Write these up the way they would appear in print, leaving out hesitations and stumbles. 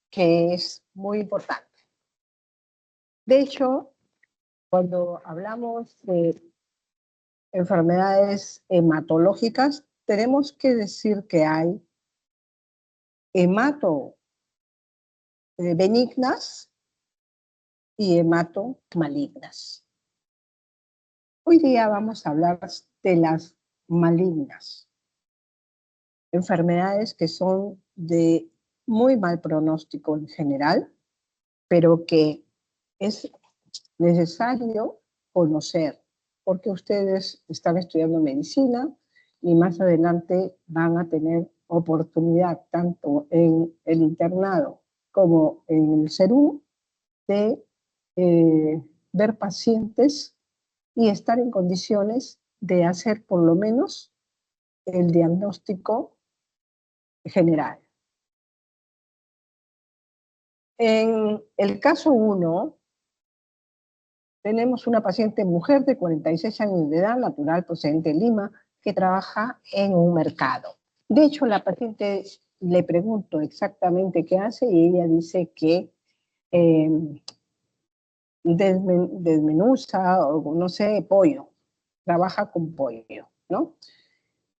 que es muy importante. De hecho, cuando hablamos de enfermedades hematológicas, tenemos que decir que hay benignas y hematomalignas. Hoy día vamos a hablar de las malignas, enfermedades que son de muy mal pronóstico en general, pero que es necesario conocer, porque ustedes están estudiando medicina y más adelante van a tener oportunidad, tanto en el internado como en el CERU, de ver pacientes y estar en condiciones de hacer por lo menos el diagnóstico general. En el caso 1, tenemos una paciente mujer de 46 años de edad, natural, procedente de Lima, que trabaja en un mercado. De hecho, la paciente le pregunto exactamente qué hace y ella dice que desmenuza o no sé, pollo, trabaja con pollo, ¿no?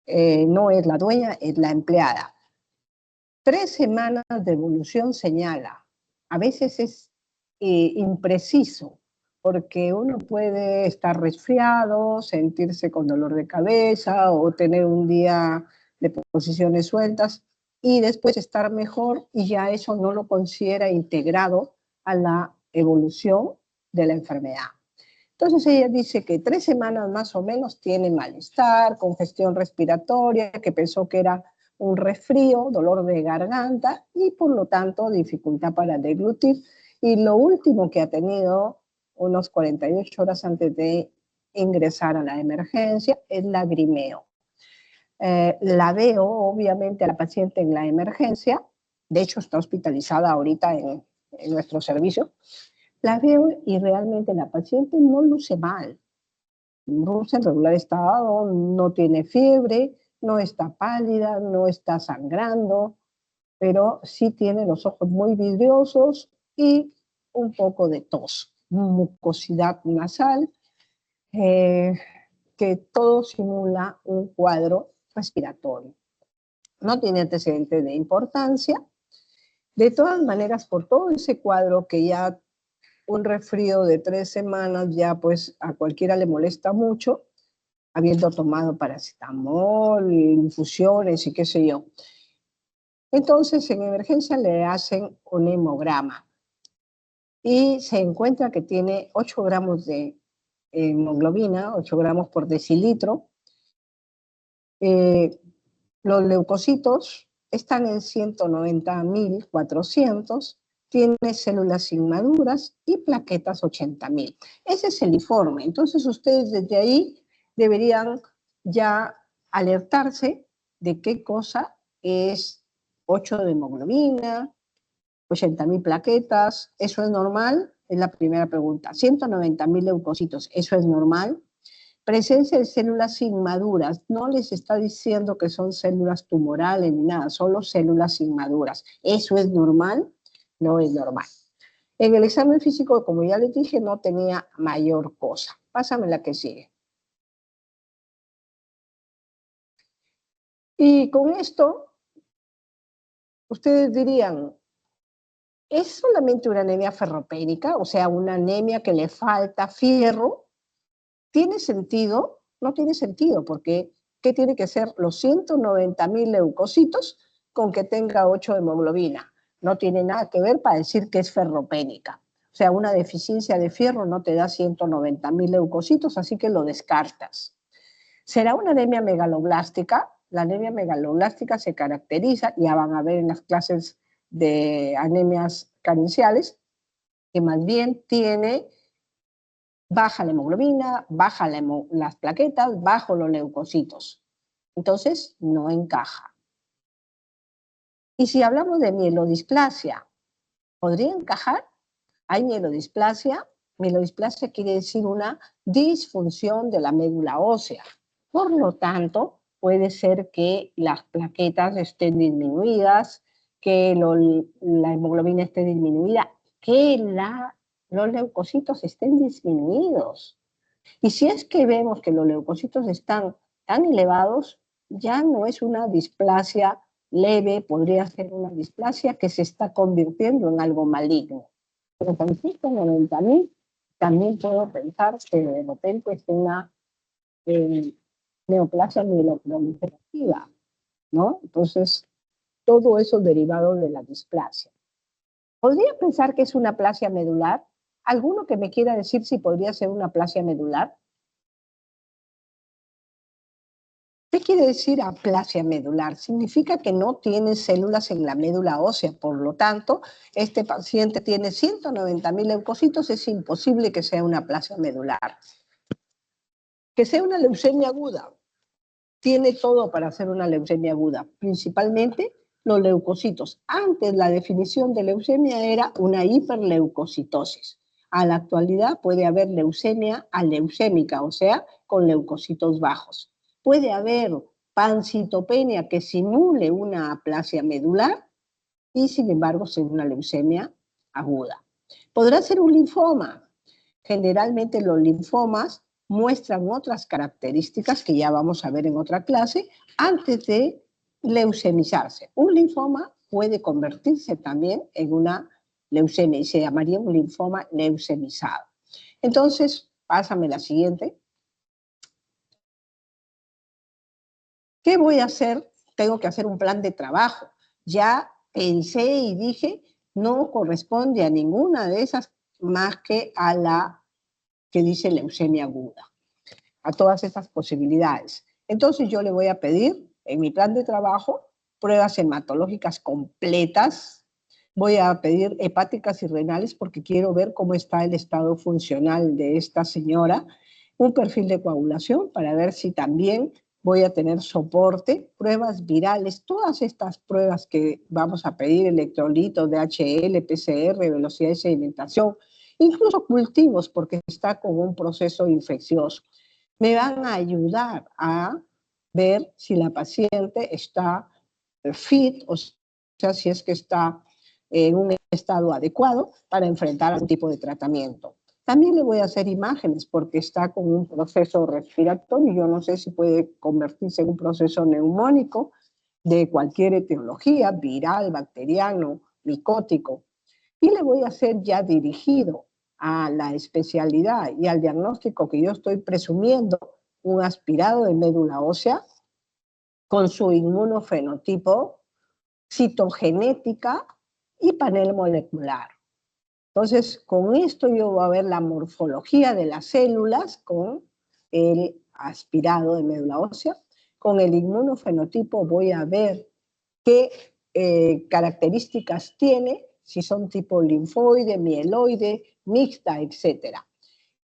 No es la dueña, es la empleada. 3 semanas de evolución señala. A veces es impreciso, porque uno puede estar resfriado, sentirse con dolor de cabeza o tener un día de posiciones sueltas y después estar mejor y ya eso no lo considera integrado a la evolución de la enfermedad. Entonces ella dice que 3 semanas más o menos tiene malestar, congestión respiratoria, que pensó que era un resfrío, dolor de garganta y por lo tanto dificultad para deglutir. Y lo último que ha tenido unos 48 horas antes de ingresar a la emergencia es lagrimeo. La veo obviamente a la paciente en la emergencia, de hecho está hospitalizada ahorita en nuestro servicio. La veo y realmente la paciente no luce mal, luce en regular estado, no tiene fiebre, no está pálida, no está sangrando, pero sí tiene los ojos muy vidriosos y un poco de tos, mucosidad nasal, que todo simula un cuadro respiratorio. No tiene antecedentes de importancia. De todas maneras, por todo ese cuadro que ya un resfrío de 3 semanas ya pues a cualquiera le molesta mucho, habiendo tomado paracetamol, infusiones y qué sé yo. Entonces en emergencia le hacen un hemograma y se encuentra que tiene 8 gramos de hemoglobina, 8 gramos por decilitro. Los leucocitos están en 190.400, tiene células inmaduras y plaquetas 80.000. Ese es el informe. Entonces ustedes desde ahí deberían ya alertarse de qué cosa es 8 de hemoglobina, 80.000 plaquetas. ¿Eso es normal? Es la primera pregunta. 190.000 leucocitos. ¿Eso es normal? Presencia de células inmaduras, no les está diciendo que son células tumorales ni nada, solo células inmaduras. ¿Eso es normal? No es normal. En el examen físico, como ya les dije, no tenía mayor cosa. Pásame la que sigue. Y con esto, ustedes dirían, ¿es solamente una anemia ferropénica? O sea, una anemia que le falta fierro. ¿Tiene sentido? No tiene sentido, porque ¿qué tiene que ser los 190.000 leucocitos con que tenga 8 de hemoglobina? No tiene nada que ver para decir que es ferropénica. O sea, una deficiencia de fierro no te da 190.000 leucocitos, así que lo descartas. ¿Será una anemia megaloblástica? La anemia megaloblástica se caracteriza, ya van a ver en las clases de anemias carenciales, que más bien tiene baja la hemoglobina, baja las plaquetas, bajo los leucocitos. Entonces, no encaja. Y si hablamos de mielodisplasia, ¿podría encajar? Hay mielodisplasia. Mielodisplasia quiere decir una disfunción de la médula ósea. Por lo tanto, puede ser que las plaquetas estén disminuidas, que la hemoglobina esté disminuida, que los leucocitos estén disminuidos. Y si es que vemos que los leucocitos están tan elevados, ya no es una displasia leve, podría ser una displasia que se está convirtiendo en algo maligno. Pero con 190.000 también puedo pensar que de repente es una neoplasia mieloproliferativa, ¿no? Entonces, todo eso derivado de la displasia. ¿Podría pensar que es una aplasia medular? ¿Alguno que me quiera decir si podría ser una aplasia medular? ¿Qué quiere decir aplasia medular? Significa que no tiene células en la médula ósea, por lo tanto, este paciente tiene 190.000 leucocitos, es imposible que sea una aplasia medular. Que sea una leucemia aguda, tiene todo para ser una leucemia aguda, principalmente los leucocitos. Antes la definición de leucemia era una hiperleucocitosis. A la actualidad puede haber leucemia aleucémica, o sea, con leucocitos bajos. Puede haber pancitopenia que simule una aplasia medular y sin embargo ser una leucemia aguda. Podrá ser un linfoma. Generalmente los linfomas muestran otras características que ya vamos a ver en otra clase antes de leucemizarse. Un linfoma puede convertirse también en una leucemia y se llamaría un linfoma leucemizado. Entonces, pásame la siguiente. ¿Qué voy a hacer? Tengo que hacer un plan de trabajo. Ya pensé y dije, no corresponde a ninguna de esas más que a la que dice leucemia aguda, a todas estas posibilidades. Entonces yo le voy a pedir en mi plan de trabajo pruebas hematológicas completas, voy a pedir hepáticas y renales porque quiero ver cómo está el estado funcional de esta señora, un perfil de coagulación para ver si también voy a tener soporte, pruebas virales, todas estas pruebas que vamos a pedir, electrolitos, DHL, PCR, velocidad de sedimentación, incluso cultivos porque está con un proceso infeccioso. Me van a ayudar a ver si la paciente está fit, o sea, si es que está en un estado adecuado para enfrentar algún tipo de tratamiento. También le voy a hacer imágenes porque está con un proceso respiratorio, yo no sé si puede convertirse en un proceso neumónico de cualquier etiología, viral, bacteriano, micótico. Y le voy a hacer ya dirigido a la especialidad y al diagnóstico que yo estoy presumiendo, un aspirado de médula ósea con su inmunofenotipo, citogenética y panel molecular. Entonces, con esto yo voy a ver la morfología de las células con el aspirado de médula ósea. Con el inmunofenotipo voy a ver qué características tiene, si son tipo linfoide, mieloide, mixta, etc.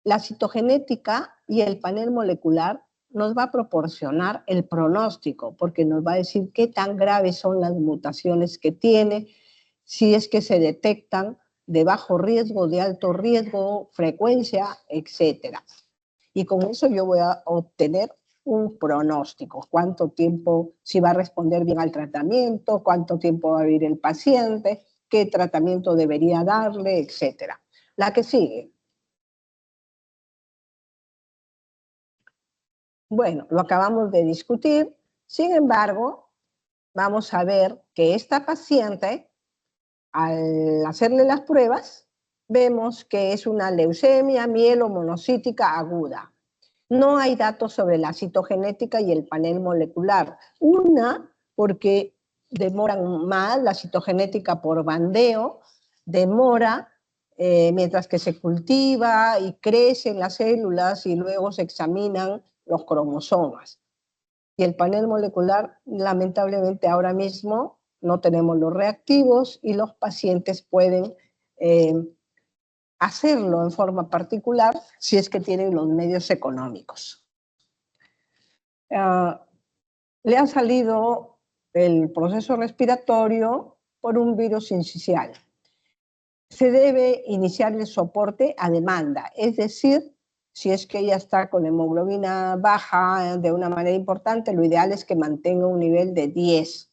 La citogenética y el panel molecular nos va a proporcionar el pronóstico, porque nos va a decir qué tan graves son las mutaciones que tiene, si es que se detectan de bajo riesgo, de alto riesgo, frecuencia, etc. Y con eso yo voy a obtener un pronóstico, cuánto tiempo, si va a responder bien al tratamiento, cuánto tiempo va a vivir el paciente, qué tratamiento debería darle, etc. La que sigue. Bueno, lo acabamos de discutir, sin embargo, vamos a ver que esta paciente, al hacerle las pruebas, vemos que es una leucemia mielomonocítica aguda. No hay datos sobre la citogenética y el panel molecular. Una, porque demoran más la citogenética por bandeo, demora mientras que se cultiva y crecen las células y luego se examinan los cromosomas. Y el panel molecular, lamentablemente ahora mismo no tenemos los reactivos y los pacientes pueden hacerlo en forma particular si es que tienen los medios económicos. Le ha salido el proceso respiratorio por un virus incisional. Se debe iniciar el soporte a demanda, es decir, si es que ella está con hemoglobina baja de una manera importante, lo ideal es que mantenga un nivel de 10.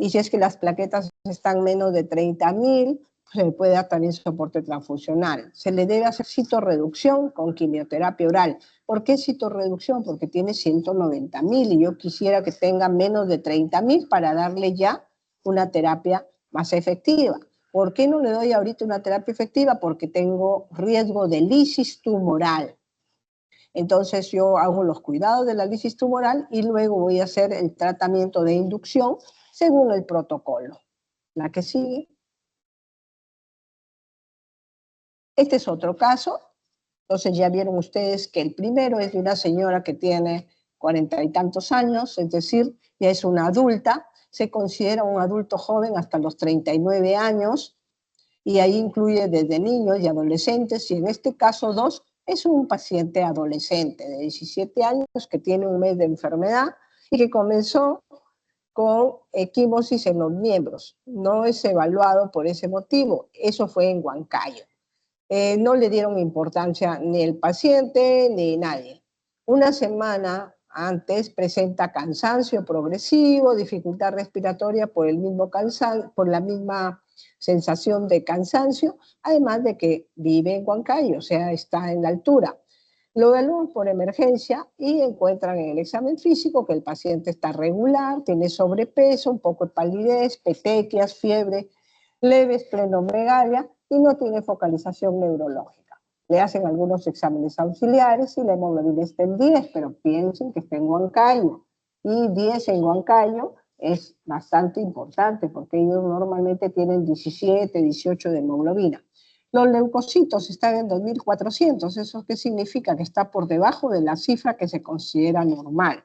y si es que las plaquetas están menos de 30.000, se le puede dar también soporte transfusional. Se le debe hacer citorreducción con quimioterapia oral. ¿Por qué citorreducción? Porque tiene 190.000 y yo quisiera que tenga menos de 30.000 para darle ya una terapia más efectiva. ¿Por qué no le doy ahorita una terapia efectiva? Porque tengo riesgo de lisis tumoral. Entonces yo hago los cuidados de la lisis tumoral y luego voy a hacer el tratamiento de inducción según el protocolo. La que sigue. Este es otro caso. Entonces ya vieron ustedes que el primero es de una señora que tiene 40 y tantos años, es decir, ya es una adulta, se considera un adulto joven hasta los 39 años, y ahí incluye desde niños y adolescentes, y en este caso 2 es un paciente adolescente de 17 años que tiene un mes de enfermedad y que comenzó con equimosis en los miembros. No es evaluado por ese motivo, eso fue en Huancayo. No le dieron importancia ni el paciente ni nadie. Una semana antes presenta cansancio progresivo, dificultad respiratoria por la misma sensación de cansancio, además de que vive en Huancayo, o sea, está en la altura. Lo evalúan por emergencia y encuentran en el examen físico que el paciente está regular, tiene sobrepeso, un poco de palidez, petequias, fiebre, leve esplenomegalia y no tiene focalización neurológica. Le hacen algunos exámenes auxiliares y la hemoglobina está en 10, pero piensen que está en Huancayo. Y 10 en Huancayo es bastante importante porque ellos normalmente tienen 17, 18 de hemoglobina. Los leucocitos están en 2.400, ¿eso qué significa? Que está por debajo de la cifra que se considera normal.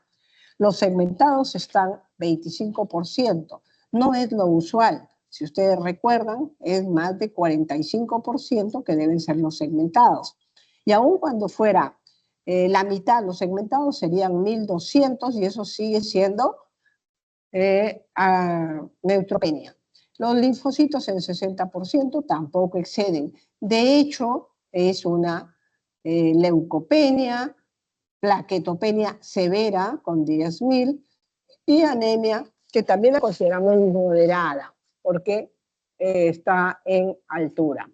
Los segmentados están 25%, no es lo usual. Si ustedes recuerdan, es más de 45% que deben ser los segmentados. Y aun cuando fuera la mitad, los segmentados serían 1.200 y eso sigue siendo neutropenia. Los linfocitos en 60% tampoco exceden. De hecho, es una leucopenia, plaquetopenia severa con 10.000 y anemia que también la consideramos moderada porque está en altura.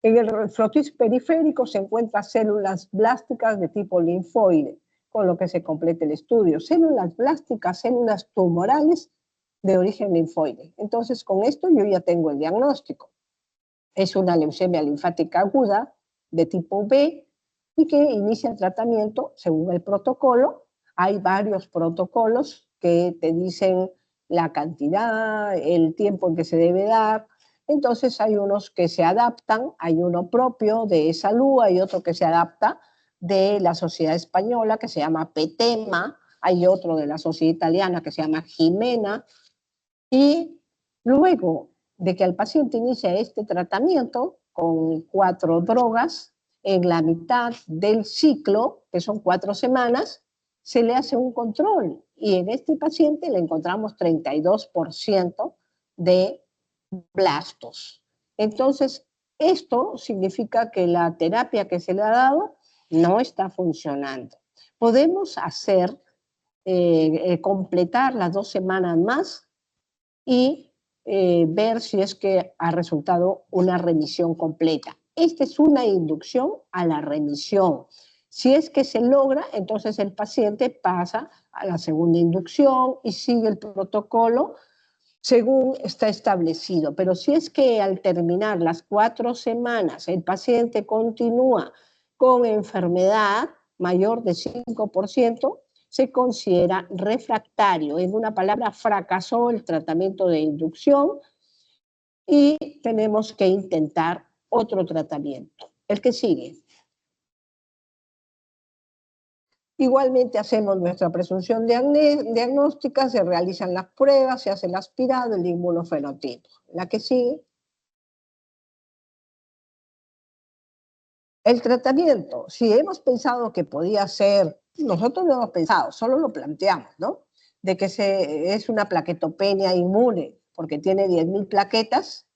En el frotis periférico se encuentran células blásticas de tipo linfoide, con lo que se completa el estudio. Células blásticas, células tumorales de origen linfoide. Entonces, con esto yo ya tengo el diagnóstico. Es una leucemia linfática aguda de tipo B y que inicia el tratamiento según el protocolo. Hay varios protocolos que te dicen la cantidad, el tiempo en que se debe dar. Entonces hay unos que se adaptan, hay uno propio de salud, hay otro que se adapta de la Sociedad Española que se llama PETEMA, hay otro de la Sociedad Italiana que se llama Jimena, y luego de que el paciente inicia este tratamiento con 4 drogas, en la mitad del ciclo, que son 4 semanas, se le hace un control y en este paciente le encontramos 32% de blastos. Entonces, esto significa que la terapia que se le ha dado no está funcionando. Podemos hacer, completar las 2 semanas más y ver si es que ha resultado una remisión completa. Esta es una inducción a la remisión. Si es que se logra, entonces el paciente pasa a la segunda inducción y sigue el protocolo según está establecido. Pero si es que al terminar las 4 semanas el paciente continúa con enfermedad mayor de 5%, se considera refractario. En una palabra, fracasó el tratamiento de inducción y tenemos que intentar otro tratamiento. El que sigue. Igualmente hacemos nuestra presunción diagnóstica, se realizan las pruebas, se hace el aspirado, el inmunofenotipo. La que sigue. El tratamiento, si hemos pensado que podía ser, nosotros no hemos pensado, solo lo planteamos, ¿no? De que es una plaquetopenia inmune porque tiene 10.000 plaquetas,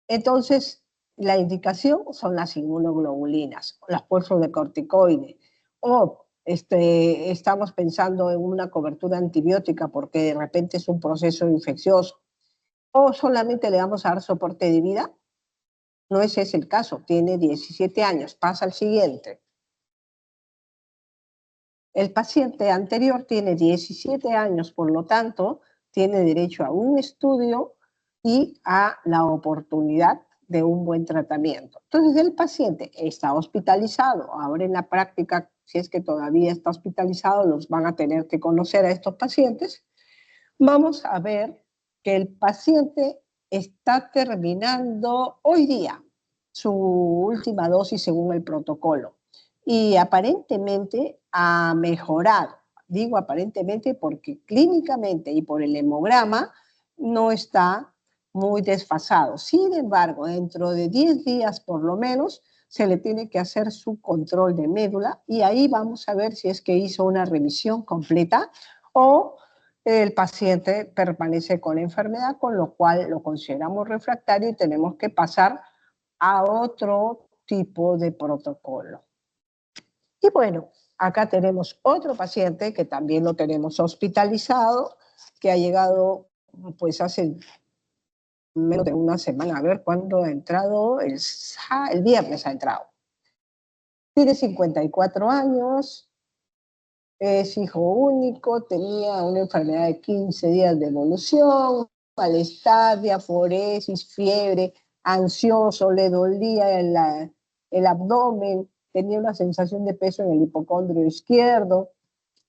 entonces la indicación son las inmunoglobulinas, las pulsos de corticoide, o estamos pensando en una cobertura antibiótica porque de repente es un proceso infeccioso, o solamente le vamos a dar soporte de vida. No ese es el caso, tiene 17 años, pasa al siguiente. El paciente anterior tiene 17 años, por lo tanto, tiene derecho a un estudio y a la oportunidad de un buen tratamiento. Entonces, el paciente está hospitalizado. Ahora en la práctica, si es que todavía está hospitalizado, los van a tener que conocer a estos pacientes. Vamos a ver que el paciente está terminando hoy día su última dosis según el protocolo y aparentemente ha mejorado. Digo aparentemente porque clínicamente y por el hemograma no está muy desfasado. Sin embargo, dentro de 10 días por lo menos se le tiene que hacer su control de médula y ahí vamos a ver si es que hizo una revisión completa o el paciente permanece con la enfermedad, con lo cual lo consideramos refractario y tenemos que pasar a otro tipo de protocolo. Y bueno, acá tenemos otro paciente que también lo tenemos hospitalizado, que ha llegado pues hace menos de una semana, a ver cuándo ha entrado, el viernes ha entrado. Tiene 54 años, es hijo único, tenía una enfermedad de 15 días de evolución, malestar, diaforesis, fiebre, ansioso, le dolía el abdomen, tenía una sensación de peso en el hipocondrio izquierdo,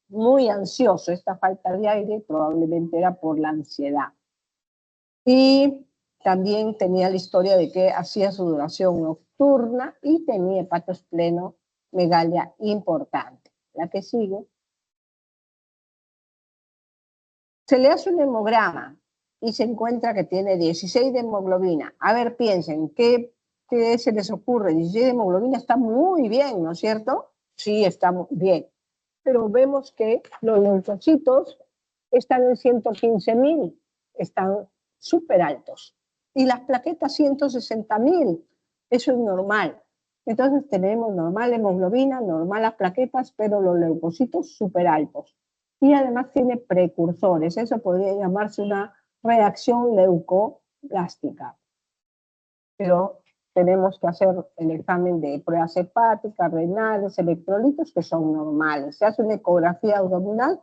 muy ansioso. Esta falta de aire probablemente era por la ansiedad. Y también tenía la historia de que hacía sudoración nocturna y tenía hepatosplenomegalia importante. La que sigue. Se le hace un hemograma y se encuentra que tiene 16 de hemoglobina. A ver, piensen, ¿qué se les ocurre? 16 de hemoglobina está muy bien, ¿no es cierto? Sí, está muy bien. Pero vemos que los leucocitos están en 115.000, están súper altos. Y las plaquetas 160.000, eso es normal. Entonces tenemos normal hemoglobina, normal las plaquetas, pero los leucocitos súper altos. Y además tiene precursores, eso podría llamarse una reacción leucoplástica. Pero tenemos que hacer el examen de pruebas hepáticas, renales, electrolitos, que son normales. Se hace una ecografía abdominal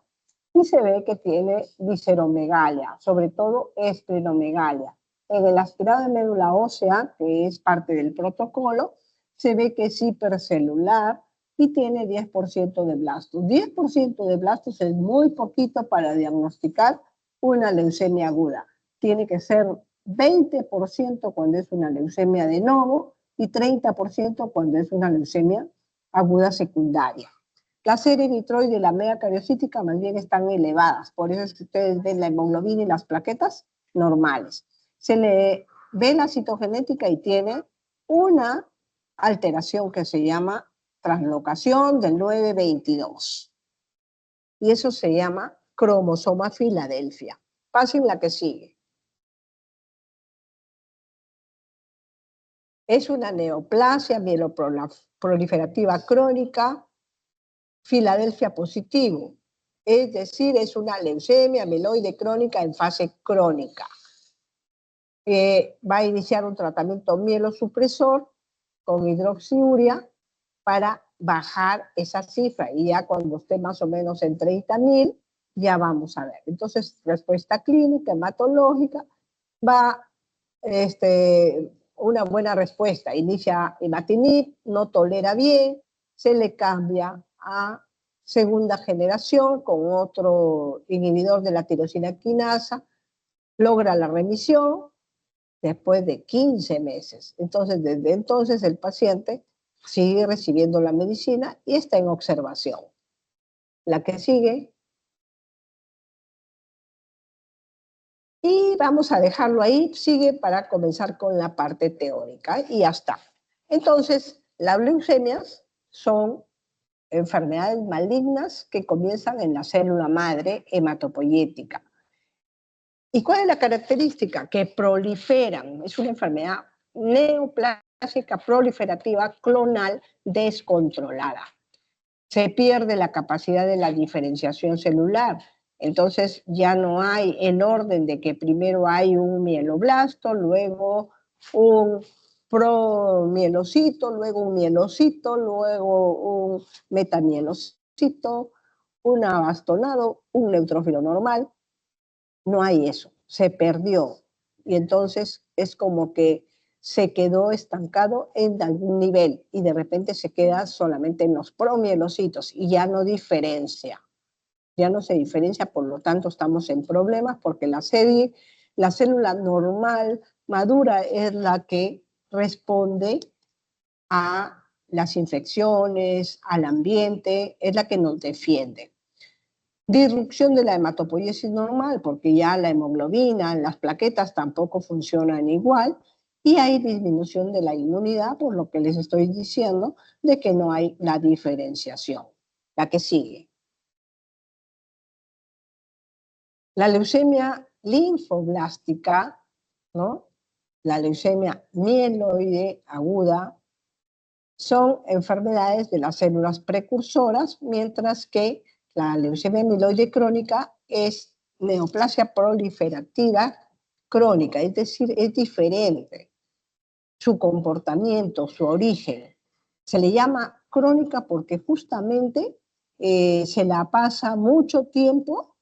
y se ve que tiene visceromegalia, sobre todo esplenomegalia. En el aspirado de médula ósea, que es parte del protocolo, se ve que es hipercelular y tiene 10% de blastos. 10% de blastos es muy poquito para diagnosticar una leucemia aguda. Tiene que ser 20% cuando es una leucemia de novo y 30% cuando es una leucemia aguda secundaria. La serie eritroide y la megacariocítica más bien están elevadas, por eso es que ustedes ven la hemoglobina y las plaquetas normales. Se le ve la citogenética y tiene una alteración que se llama translocación del 922. Y eso se llama cromosoma Filadelfia. Pasen la que sigue. Es una neoplasia mieloproliferativa crónica, Filadelfia positivo. Es decir, es una leucemia mieloide crónica en fase crónica. Va a iniciar un tratamiento mielosupresor con hidroxiuria para bajar esa cifra y ya cuando esté más o menos en 30.000 ya vamos a ver. Entonces, respuesta clínica, hematológica, va una buena respuesta. Inicia imatinib, no tolera bien, se le cambia a segunda generación con otro inhibidor de la tirosina quinasa, logra la remisión después de 15 meses. Entonces, desde entonces el paciente sigue recibiendo la medicina y está en observación. La que sigue. Y vamos a dejarlo ahí, sigue para comenzar con la parte teórica y ya está. Entonces, las leucemias son enfermedades malignas que comienzan en la célula madre hematopoyética. ¿Y cuál es la característica? Que proliferan, es una enfermedad neoplásica proliferativa clonal descontrolada. se pierde la capacidad de la diferenciación celular. Entonces ya no hay el orden de que primero hay un mieloblasto, luego un promielocito, luego un mielocito, luego un metamielocito, un abastonado, un neutrófilo normal. No hay eso, se perdió. Y entonces es como que se quedó estancado en algún nivel y de repente se queda solamente en los promielocitos y ya no diferencia. Ya no se diferencia, por lo tanto estamos en problemas porque la célula normal madura es la que responde a las infecciones, al ambiente, es la que nos defiende. Disrupción de la hematopoiesis normal, porque ya la hemoglobina, las plaquetas tampoco funcionan igual, y hay disminución de la inmunidad, por lo que les estoy diciendo, de que no hay la diferenciación. La que sigue. La leucemia linfoblástica, ¿no? La leucemia mieloide aguda, son enfermedades de las células precursoras, mientras que la leucemia mieloide crónica es neoplasia proliferativa crónica, es decir, es diferente su comportamiento, su origen. Se le llama crónica porque justamente se la pasa mucho tiempo,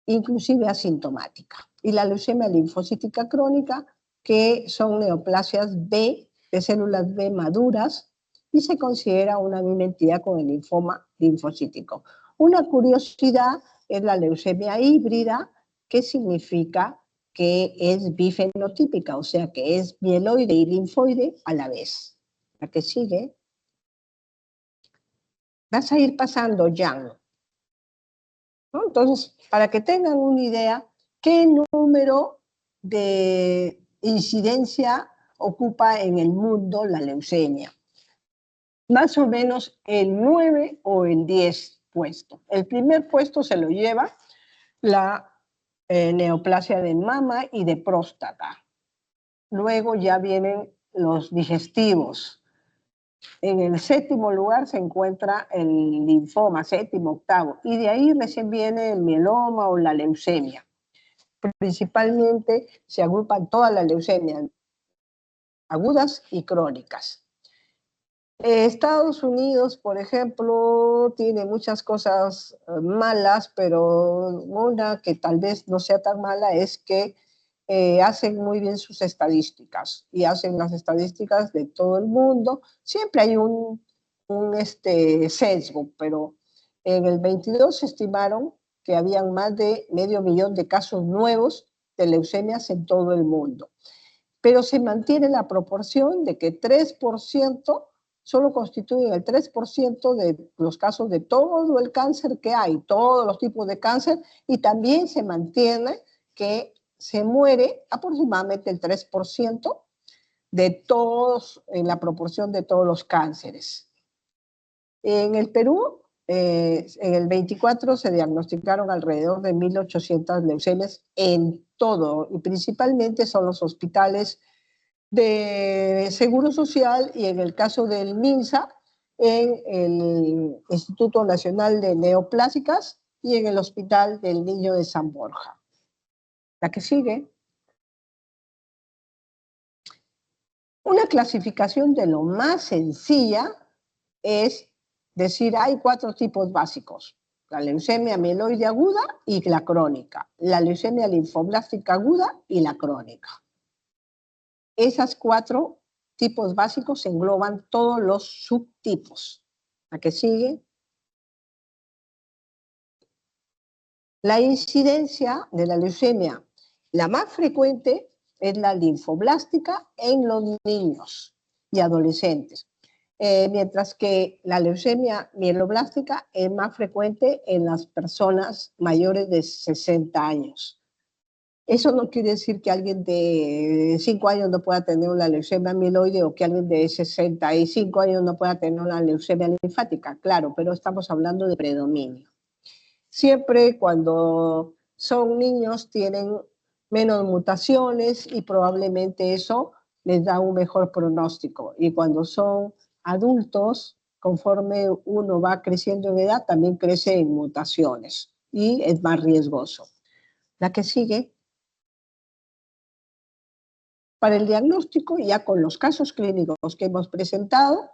inclusive asintomática. Y la leucemia linfocítica crónica, que son neoplasias B, de células B maduras, y se considera una misma entidad con el linfoma linfocítico. Una curiosidad es la leucemia híbrida, que significa que es bifenotípica, o sea que es mieloide y linfoide a la vez. La que sigue. Vas a ir pasando, Jan, ¿no? Entonces, para que tengan una idea, ¿qué número de incidencia ocupa en el mundo la leucemia? Más o menos el 9 o el 10 puesto. El primer puesto se lo lleva la neoplasia de mama y de próstata. Luego ya vienen los digestivos. En el séptimo lugar se encuentra el linfoma, séptimo, octavo, y de ahí recién viene el mieloma o la leucemia. Principalmente se agrupan todas las leucemias, agudas y crónicas. Estados Unidos, por ejemplo, tiene muchas cosas malas, pero una que tal vez no sea tan mala es que hacen muy bien sus estadísticas y hacen las estadísticas de todo el mundo. Siempre hay un sesgo, pero en el 22 se estimaron que habían más de 500,000 de casos nuevos de leucemias en todo el mundo. Pero se mantiene la proporción de que 3% solo constituyen el 3% de los casos de todo el cáncer que hay, todos los tipos de cáncer, y también se mantiene que se muere aproximadamente el 3% de todos, en la proporción de todos los cánceres. En el Perú, en el 24 se diagnosticaron alrededor de 1.800 leucemias en todo, y principalmente son los hospitales de Seguro Social y en el caso del MINSA, en el Instituto Nacional de Neoplásicas y en el Hospital del Niño de San Borja. La que sigue. Una clasificación de lo más sencilla es decir, hay 4 tipos básicos: la leucemia mieloide aguda y la crónica, la leucemia linfoblástica aguda y la crónica. Esas 4 tipos básicos engloban todos los subtipos. ¿La que sigue? La incidencia de la leucemia, la más frecuente es la linfoblástica en los niños y adolescentes, mientras que la leucemia mieloblástica es más frecuente en las personas mayores de 60 años. Eso no quiere decir que alguien de 5 años no pueda tener una leucemia mieloide o que alguien de 65 años no pueda tener una leucemia linfática, claro, pero estamos hablando de predominio. Siempre cuando son niños tienen menos mutaciones y probablemente eso les da un mejor pronóstico. Y cuando son adultos, conforme uno va creciendo en edad, también crece en mutaciones y es más riesgoso. La que sigue. Para el diagnóstico, ya con los casos clínicos que hemos presentado,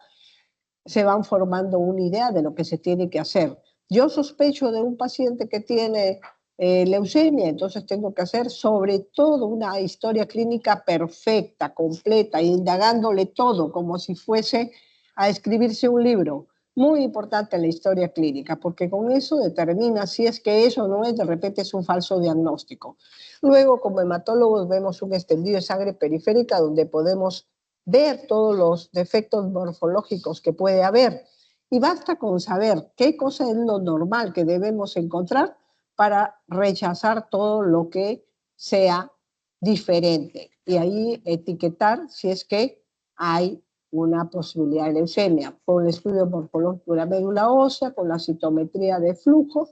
se van formando una idea de lo que se tiene que hacer. Yo sospecho de un paciente que tiene leucemia, entonces tengo que hacer sobre todo una historia clínica perfecta, completa, indagándole todo como si fuese a escribirse un libro. Muy importante la historia clínica, porque con eso determina si es que eso no es, de repente es un falso diagnóstico. Luego, como hematólogos, vemos un extendido de sangre periférica donde podemos ver todos los defectos morfológicos que puede haber. Y basta con saber qué cosa es lo normal que debemos encontrar para rechazar todo lo que sea diferente. Y ahí etiquetar si es que hay una posibilidad de leucemia, con el estudio morfológico de la médula ósea, con la citometría de flujo,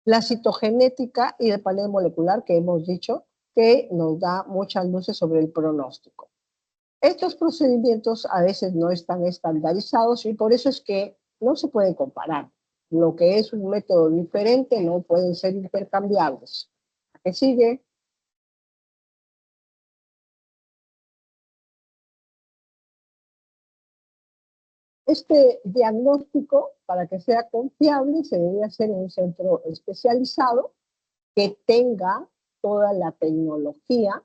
la citogenética y el panel molecular que hemos dicho que nos da muchas luces sobre el pronóstico. Estos procedimientos a veces no están estandarizados y por eso es que no se pueden comparar. Lo que es un método diferente no pueden ser intercambiables. ¿Qué sigue? Este diagnóstico, para que sea confiable, se debe hacer en un centro especializado que tenga toda la tecnología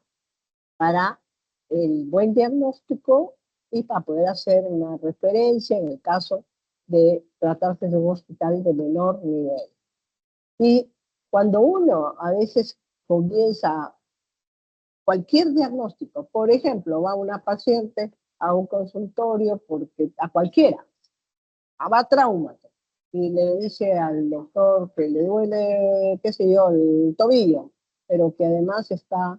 para el buen diagnóstico y para poder hacer una referencia en el caso de tratarse de un hospital de menor nivel. Y cuando uno a veces comienza cualquier diagnóstico, por ejemplo, va una paciente a un consultorio porque a cualquiera, va a trauma, y le dice al doctor que le duele, qué sé yo, el tobillo, pero que además está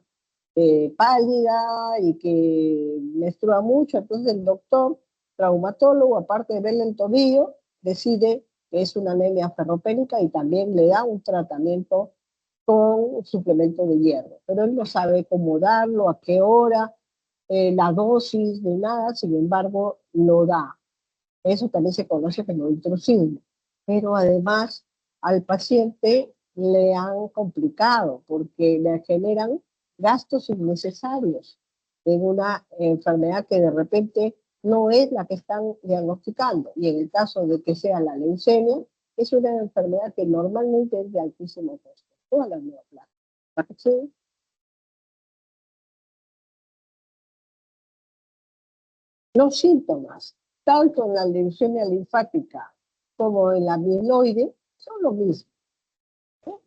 pálida y que menstrua mucho, entonces el doctor traumatólogo, aparte de verle el tobillo, decide que es una anemia ferropénica y también le da un tratamiento con suplemento de hierro, pero él no sabe cómo darlo, a qué hora, la dosis, ni nada, sin embargo, lo da. Eso también se conoce como intrusismo. Pero además al paciente le han complicado porque le generan gastos innecesarios en una enfermedad que de repente no es la que están diagnosticando. Y en el caso de que sea la leucemia, es una enfermedad que normalmente es de altísimo costo. Todas las neoplasias. ¿Sí? Los síntomas, tanto en la leucemia linfática como en la mieloide, son lo mismo.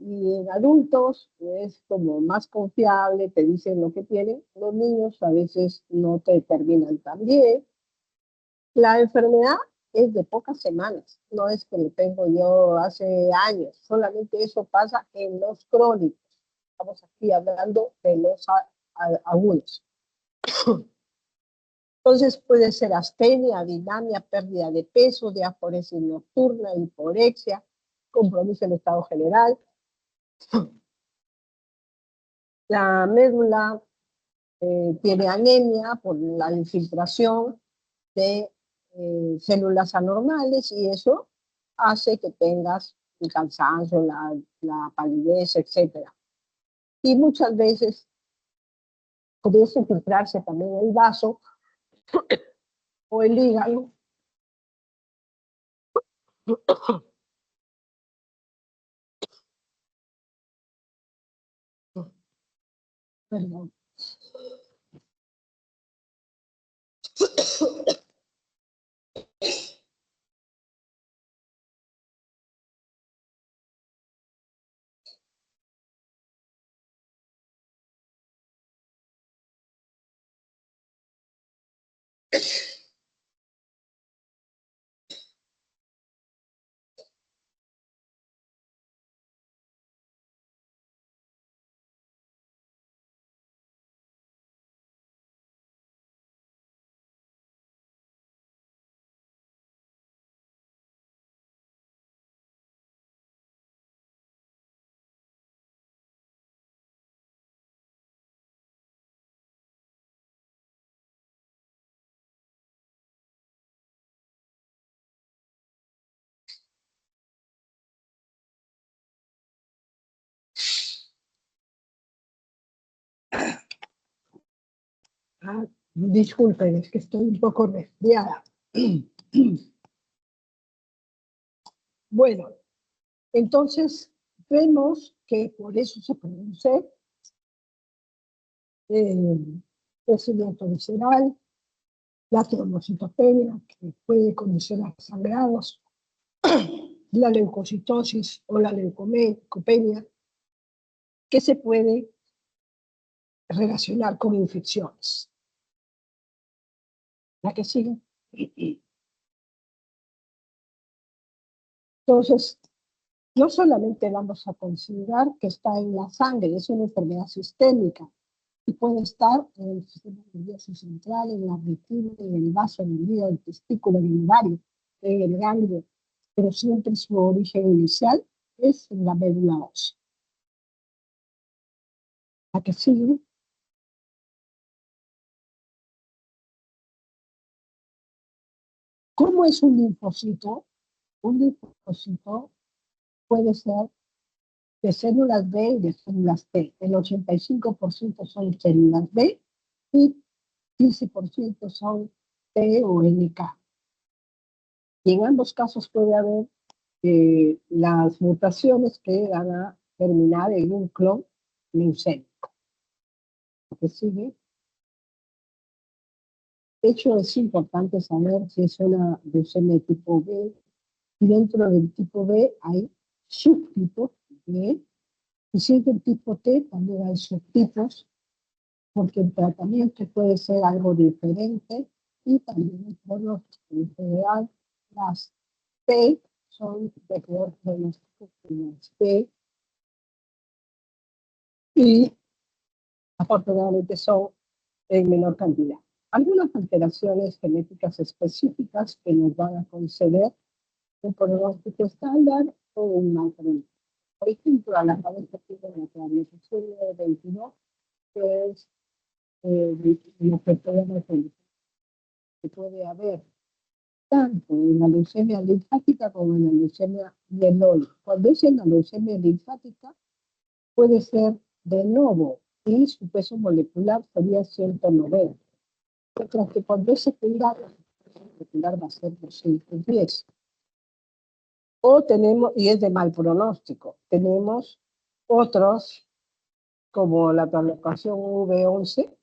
Y en adultos es como más confiable, te dicen lo que tienen. Los niños a veces no te determinan tan bien. La enfermedad es de pocas semanas, no es que lo tengo yo hace años, solamente eso pasa en los crónicos. Estamos aquí hablando de los agudos. Entonces puede ser astenia, dinamia, pérdida de peso, diaforesis nocturna, hiporexia, compromiso en estado general. La médula tiene anemia por la infiltración de células anormales y eso hace que tengas el cansancio, la palidez, etc. Y muchas veces comienza a infiltrarse también el vaso o el hígado. Perdón. Disculpen, es que estoy un poco resfriada. Bueno, entonces vemos que por eso se produce crecimiento visceral, la trombocitopenia, que puede condicionar sangrados, la leucocitosis o la leucopenia, que se puede relacionar con infecciones. La que sigue. Entonces, no solamente vamos a considerar que está en la sangre, es una enfermedad sistémica y puede estar en el sistema nervioso central, en la retina, en el vaso, en el hígado, el testículo, en el ovario, en el ganglio, pero siempre su origen inicial es en la médula ósea. La que sigue. ¿Cómo es un linfocito? Un linfocito puede ser de células B y de células T. El 85% son células B y 15% son T o NK. Y en ambos casos puede haber las mutaciones que van a terminar en un clon leucémico. Lo que sigue. De hecho, es importante saber si es una leucemia tipo B. Y dentro del tipo B hay subtipos B. Y si es del tipo T, también hay subtipos, porque el tratamiento puede ser algo diferente y también el pronóstico. En general, las T son de peor pronóstico que las B y afortunadamente son en menor cantidad. Algunas alteraciones genéticas específicas que nos van a conceder un pronóstico estándar o un mal pronóstico. Por ejemplo, a la cabeza tiene la transmisión de 22, que es lo que podemos decir, que puede haber tanto en la leucemia linfática como en la leucemia mieloide. Cuando es en la leucemia linfática, puede ser de nuevo y su peso molecular sería 190. Mientras que cuando es secundaria, el peso molecular va a ser 210. O tenemos, y es de mal pronóstico, tenemos otros como la translocación V11,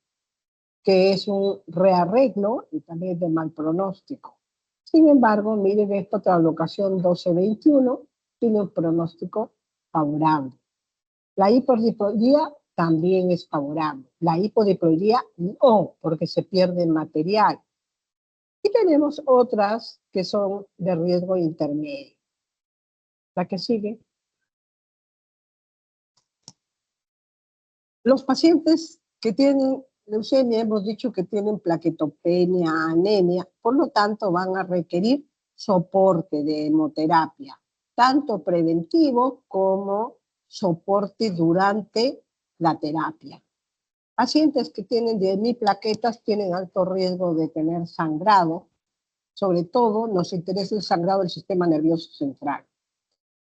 que es un rearreglo y también de mal pronóstico. Sin embargo, miren esta translocación 1221 tiene un pronóstico favorable. La hiperdiploidía también es favorable. La hipodiploidía no, porque se pierde material. Y tenemos otras que son de riesgo intermedio. La que sigue. Los pacientes que tienen leucemia, hemos dicho que tienen plaquetopenia, anemia, por lo tanto van a requerir soporte de hemoterapia, tanto preventivo como soporte durante la terapia. Pacientes que tienen 10.000 plaquetas tienen alto riesgo de tener sangrado, sobre todo nos interesa el sangrado del sistema nervioso central.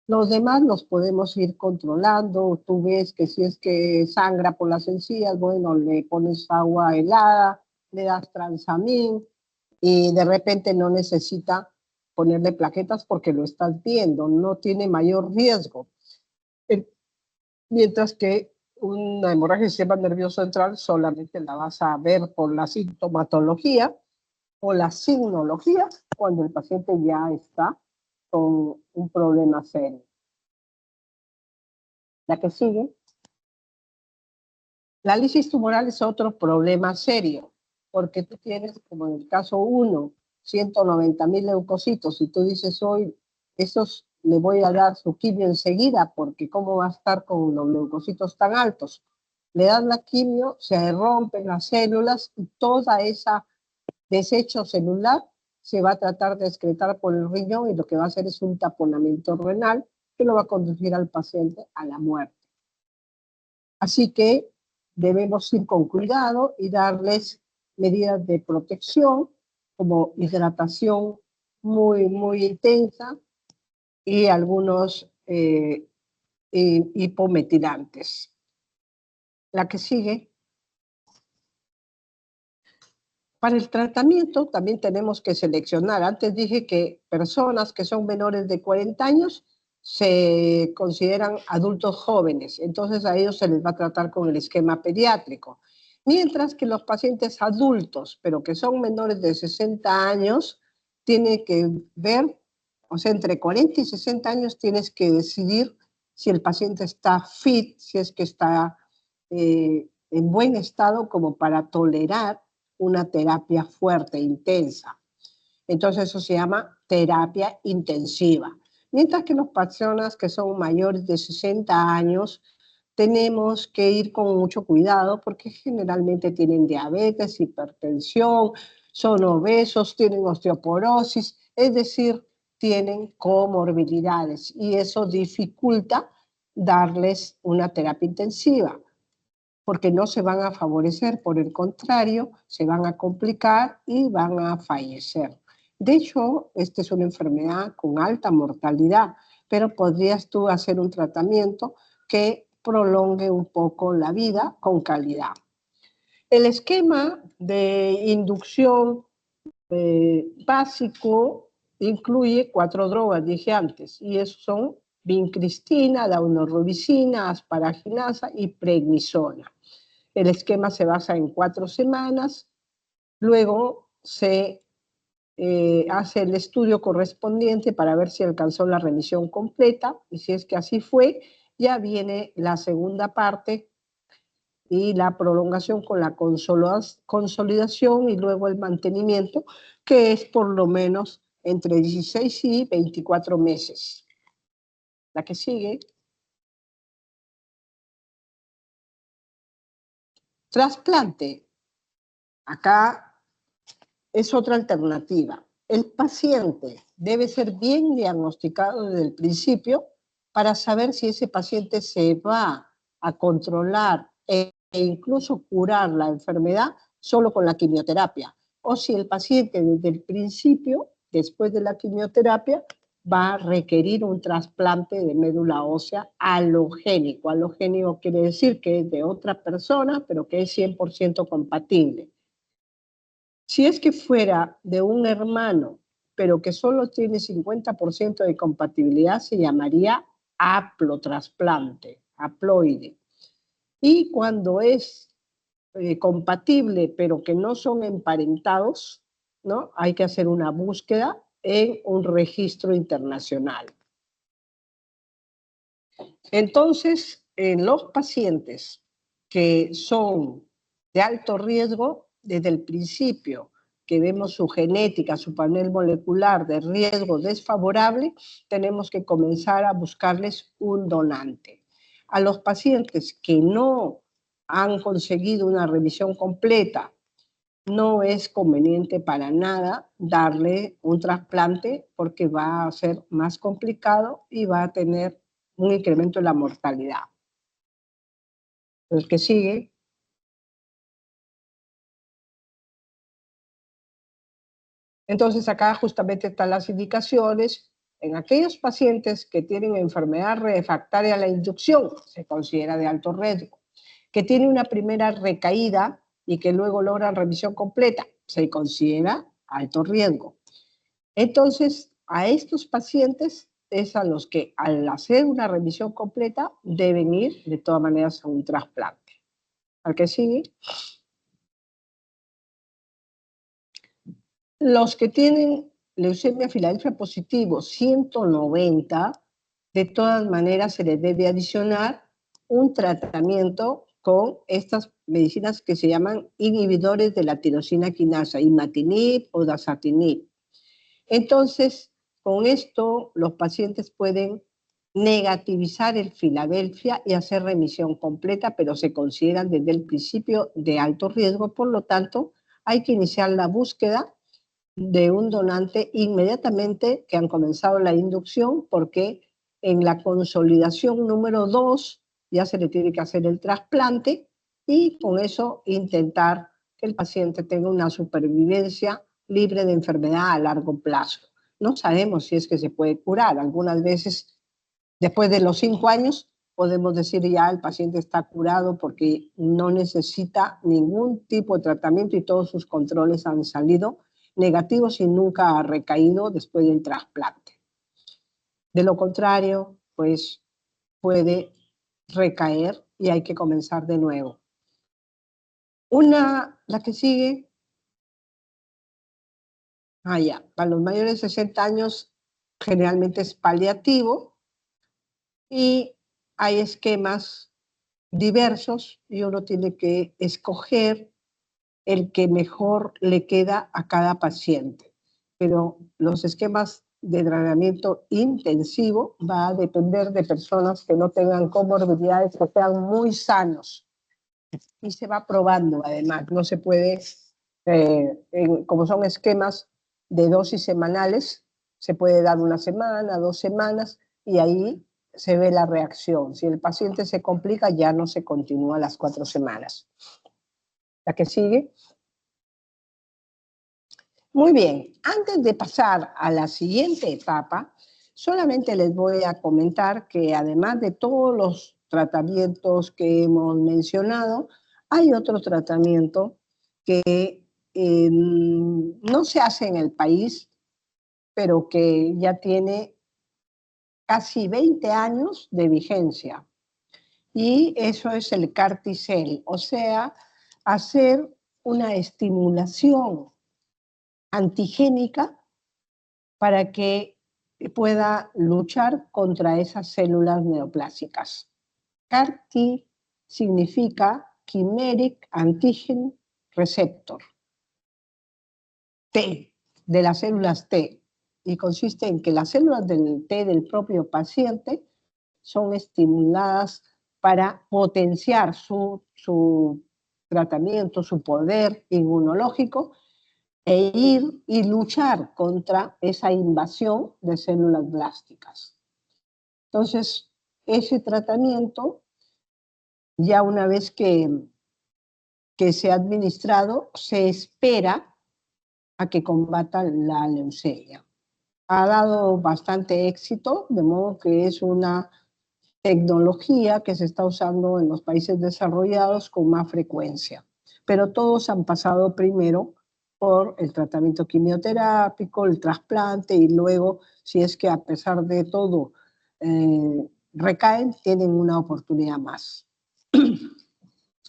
Los demás los podemos ir controlando. Tú ves que si es que sangra por las encías, bueno, le pones agua helada, le das transamin y de repente no necesita ponerle plaquetas porque lo estás viendo, no tiene mayor riesgo. Mientras que una hemorragia del sistema nervioso central solamente la vas a ver por la sintomatología o la signología cuando el paciente ya está con un problema serio. La que sigue. La lisis tumoral es otro problema serio, porque tú tienes, como en el caso 1, 190.000 leucocitos, y tú dices, hoy, esos le voy a dar su quimio enseguida, porque cómo va a estar con los leucocitos tan altos. Le das la quimio, se rompen las células y toda esa desecho celular se va a tratar de excretar por el riñón y lo que va a hacer es un taponamiento renal que lo va a conducir al paciente a la muerte. Así que debemos ir con cuidado y darles medidas de protección como hidratación muy intensa y algunos hipometilantes. La que sigue. Para el tratamiento también tenemos que seleccionar. Antes dije que personas que son menores de 40 años se consideran adultos jóvenes, entonces a ellos se les va a tratar con el esquema pediátrico. Mientras que los pacientes adultos, pero que son menores de 60 años, tienen que ver, o sea, entre 40 y 60 años tienes que decidir si el paciente está fit, si es que está en buen estado como para tolerar una terapia fuerte, intensa. Entonces eso se llama terapia intensiva. Mientras que las personas que son mayores de 60 años tenemos que ir con mucho cuidado porque generalmente tienen diabetes, hipertensión, son obesos, tienen osteoporosis, es decir, tienen comorbilidades y eso dificulta darles una terapia intensiva porque no se van a favorecer, por el contrario, se van a complicar y van a fallecer. De hecho, esta es una enfermedad con alta mortalidad, pero podrías tú hacer un tratamiento que prolongue un poco la vida con calidad. El esquema de inducción básico incluye 4 drogas, dije antes, y esos son vincristina, daunorubicina, asparaginasa y prednisona. El esquema se basa en 4 semanas, luego se hace el estudio correspondiente para ver si alcanzó la remisión completa, y si es que así fue, ya viene la segunda parte y la prolongación con la consolidación y luego el mantenimiento, que es por lo menos entre 16 y 24 meses. La que sigue. Trasplante. Acá es otra alternativa. El paciente debe ser bien diagnosticado desde el principio para saber si ese paciente se va a controlar e incluso curar la enfermedad solo con la quimioterapia, o si el paciente desde el principio, después de la quimioterapia, va a requerir un trasplante de médula ósea alogénico. Alogénico quiere decir que es de otra persona, pero que es 100% compatible. Si es que fuera de un hermano, pero que solo tiene 50% de compatibilidad, se llamaría haplotrasplante, haploide. Y cuando es compatible, pero que no son emparentados, ¿no? Hay que hacer una búsqueda en un registro internacional. Entonces, en los pacientes que son de alto riesgo, desde el principio que vemos su genética, su panel molecular de riesgo desfavorable, tenemos que comenzar a buscarles un donante. A los pacientes que no han conseguido una revisión completa, no es conveniente para nada darle un trasplante porque va a ser más complicado y va a tener un incremento en la mortalidad. El que sigue. Entonces acá justamente están las indicaciones. En aquellos pacientes que tienen enfermedad refractaria a la inducción, se considera de alto riesgo. Que tiene una primera recaída y que luego logran remisión completa, se considera alto riesgo. Entonces, a estos pacientes es a los que al hacer una remisión completa deben ir de todas maneras a un trasplante. ¿Al que sigue? Los que tienen leucemia Filadelfia positivo 190, de todas maneras se les debe adicionar un tratamiento con estas medicinas que se llaman inhibidores de la tirosina quinasa, imatinib o dasatinib. Entonces, con esto los pacientes pueden negativizar el Filadelfia y hacer remisión completa, pero se consideran desde el principio de alto riesgo, por lo tanto, hay que iniciar la búsqueda de un donante inmediatamente que han comenzado la inducción, porque en la consolidación número 2 ya se le tiene que hacer el trasplante y con eso intentar que el paciente tenga una supervivencia libre de enfermedad a largo plazo. No sabemos si es que se puede curar. Algunas veces, después de los 5 años, podemos decir ya el paciente está curado porque no necesita ningún tipo de tratamiento y todos sus controles han salido negativos y nunca ha recaído después del trasplante. De lo contrario, pues puede recaer y hay que comenzar de nuevo. La que sigue. Ya, para los mayores de 60 años generalmente es paliativo y hay esquemas diversos y uno tiene que escoger el que mejor le queda a cada paciente. Pero los esquemas de tratamiento intensivo va a depender de personas que no tengan comorbilidades, que sean muy sanos. Y se va probando, además. No se puede, como son esquemas de dosis semanales, se puede dar 1 semana, 2 semanas, y ahí se ve la reacción. Si el paciente se complica, ya no se continúa las 4 semanas. La que sigue. Muy bien, antes de pasar a la siguiente etapa, solamente les voy a comentar que además de todos los tratamientos que hemos mencionado, hay otro tratamiento que no se hace en el país, pero que ya tiene casi 20 años de vigencia. Y eso es el Carticel, o sea, hacer una estimulación antigénica para que pueda luchar contra esas células neoplásicas. CAR-T significa Chimeric Antigen Receptor, T, de las células T, y consiste en que las células del T del propio paciente son estimuladas para potenciar su tratamiento, su poder inmunológico, e ir y luchar contra esa invasión de células blásticas. Entonces, ese tratamiento, ya una vez que se ha administrado, se espera a que combata la leucemia. Ha dado bastante éxito, de modo que es una tecnología que se está usando en los países desarrollados con más frecuencia. Pero todos han pasado primero por el tratamiento quimioterápico, el trasplante, y luego, si es que a pesar de todo recaen, tienen una oportunidad más.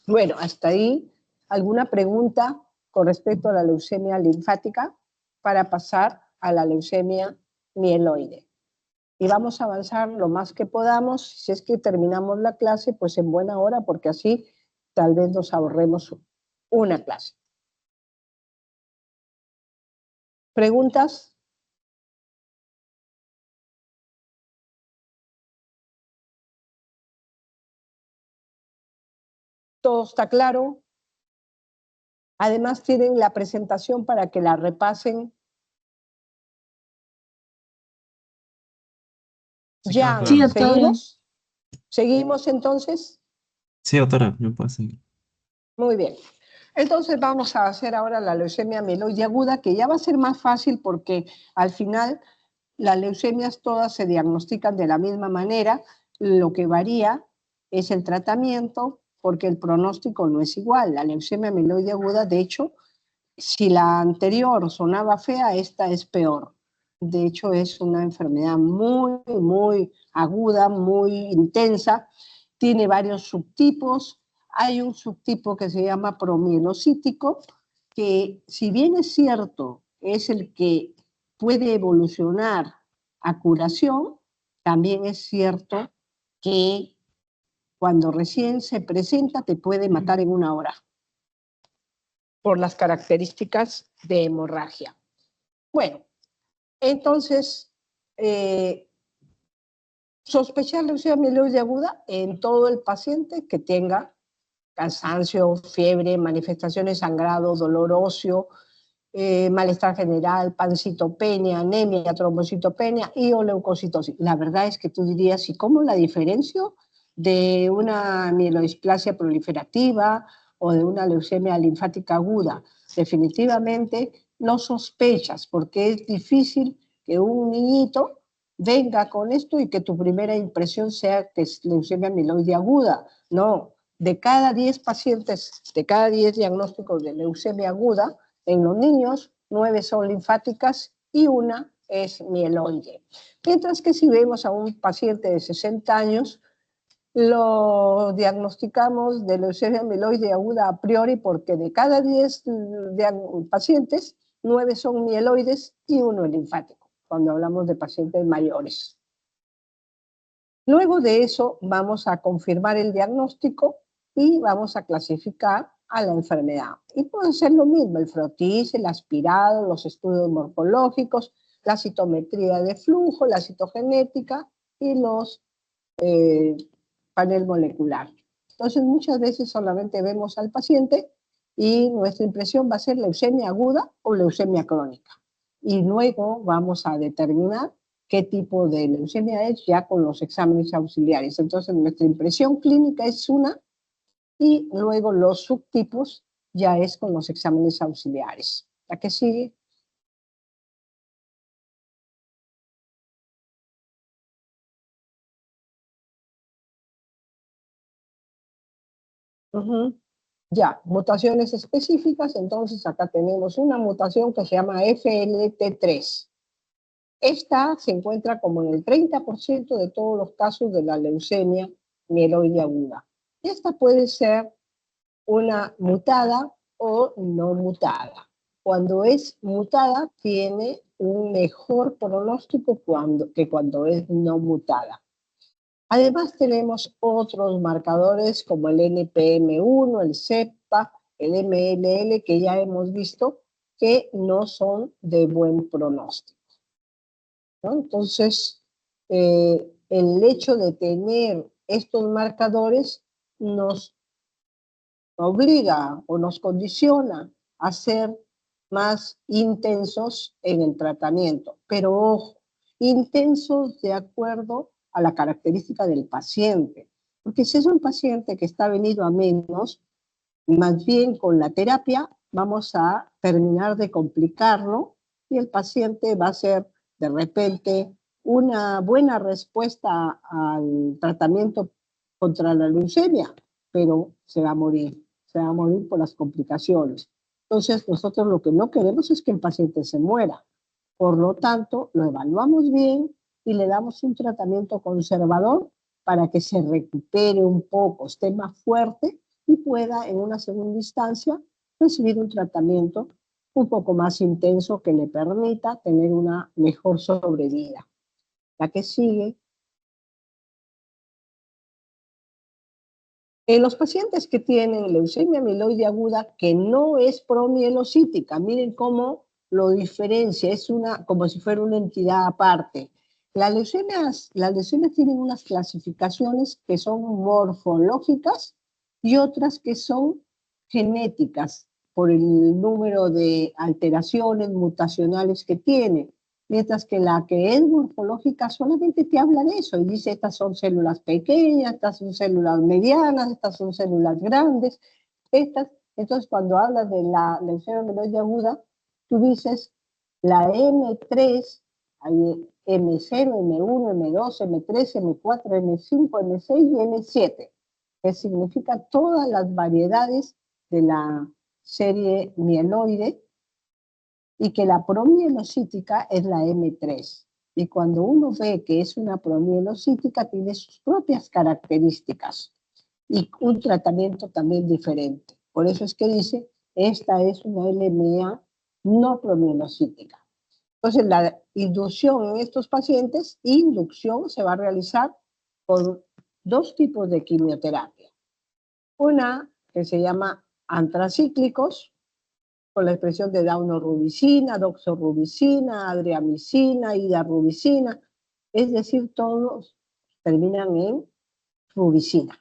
Bueno, hasta ahí, ¿alguna pregunta con respecto a la leucemia linfática para pasar a la leucemia mieloide? Y vamos a avanzar lo más que podamos. Si es que terminamos la clase, pues en buena hora, porque así tal vez nos ahorremos una clase. ¿Preguntas? ¿Todo está claro? Además tienen la presentación para que la repasen. Ya, Sí, doctora. ¿seguimos? ¿Seguimos entonces? Sí, doctora, me puedo seguir. Muy bien. Entonces vamos a hacer ahora la leucemia mieloide aguda, que ya va a ser más fácil porque al final las leucemias todas se diagnostican de la misma manera. Lo que varía es el tratamiento, porque el pronóstico no es igual. La leucemia mieloide aguda, de hecho, si la anterior sonaba fea, esta es peor. De hecho, es una enfermedad muy, muy aguda, muy intensa. Tiene varios subtipos. Hay un subtipo que se llama promielocítico, que si bien es cierto, es el que puede evolucionar a curación, también es cierto que cuando recién se presenta te puede matar en 1 hora por las características de hemorragia. Bueno, entonces, sospechar leucemia mieloide aguda en todo el paciente que tenga cansancio, fiebre, manifestaciones de sangrado, dolor óseo, malestar general, pancitopenia, anemia, trombocitopenia y o leucocitosis. La verdad es que tú dirías, ¿y cómo la diferencio de una mielodisplasia proliferativa o de una leucemia linfática aguda? Definitivamente no sospechas, porque es difícil que un niñito venga con esto y que tu primera impresión sea que es leucemia amiloide aguda. No, de cada 10 pacientes, de cada 10 diagnósticos de leucemia aguda, en los niños, 9 son linfáticas y una es mieloide. Mientras que si vemos a un paciente de 60 años, lo diagnosticamos de leucemia amiloide aguda a priori porque de cada 10 pacientes, 9 son mieloides y uno es linfático, cuando hablamos de pacientes mayores. Luego de eso vamos a confirmar el diagnóstico y vamos a clasificar a la enfermedad. Y puede ser lo mismo, el frotis, el aspirado, los estudios morfológicos, la citometría de flujo, la citogenética y los panel molecular. Entonces muchas veces solamente vemos al paciente y nuestra impresión va a ser leucemia aguda o leucemia crónica. Y luego vamos a determinar qué tipo de leucemia es ya con los exámenes auxiliares. Entonces nuestra impresión clínica es una y luego los subtipos ya es con los exámenes auxiliares. ¿La que sigue? Ya, mutaciones específicas, entonces acá tenemos una mutación que se llama FLT3. Esta se encuentra como en el 30% de todos los casos de la leucemia mieloide aguda. Esta puede ser una mutada o no mutada. Cuando es mutada tiene un mejor pronóstico que cuando es no mutada. Además tenemos otros marcadores como el NPM1, el CEPA, el MLL, que ya hemos visto que no son de buen pronóstico, ¿no? Entonces, el hecho de tener estos marcadores nos obliga o nos condiciona a ser más intensos en el tratamiento. Pero ojo, intensos de acuerdo a la característica del paciente. Porque si es un paciente que está venido a menos, más bien con la terapia vamos a terminar de complicarlo y el paciente va a ser de repente una buena respuesta al tratamiento contra la leucemia, pero se va a morir por las complicaciones. Entonces, nosotros lo que no queremos es que el paciente se muera. Por lo tanto, lo evaluamos bien y le damos un tratamiento conservador para que se recupere un poco, esté más fuerte y pueda en una segunda instancia recibir un tratamiento un poco más intenso que le permita tener una mejor sobrevida. La que sigue. En los pacientes que tienen leucemia amiloide aguda que no es promielocítica, miren cómo lo diferencia, es como si fuera una entidad aparte. Las leucemias tienen unas clasificaciones que son morfológicas y otras que son genéticas por el número de alteraciones mutacionales que tiene. Mientras que la que es morfológica solamente te habla de eso y dice estas son células pequeñas, estas son células medianas, estas son células grandes, estas. Entonces cuando hablas de la leucemia amiloide aguda, tú dices la M3, hay M0, M1, M2, M3, M4, M5, M6 y M7, que significa todas las variedades de la serie mieloide, y que la promielocítica es la M3. Y cuando uno ve que es una promielocítica, tiene sus propias características y un tratamiento también diferente. Por eso es que dice, esta es una LMA no promielocítica. Entonces, la inducción en estos pacientes, inducción se va a realizar con dos tipos de quimioterapia. Una que se llama antracíclicos, con la expresión de daunorubicina, doxorubicina, adriamicina, idarubicina, es decir, todos terminan en rubicina.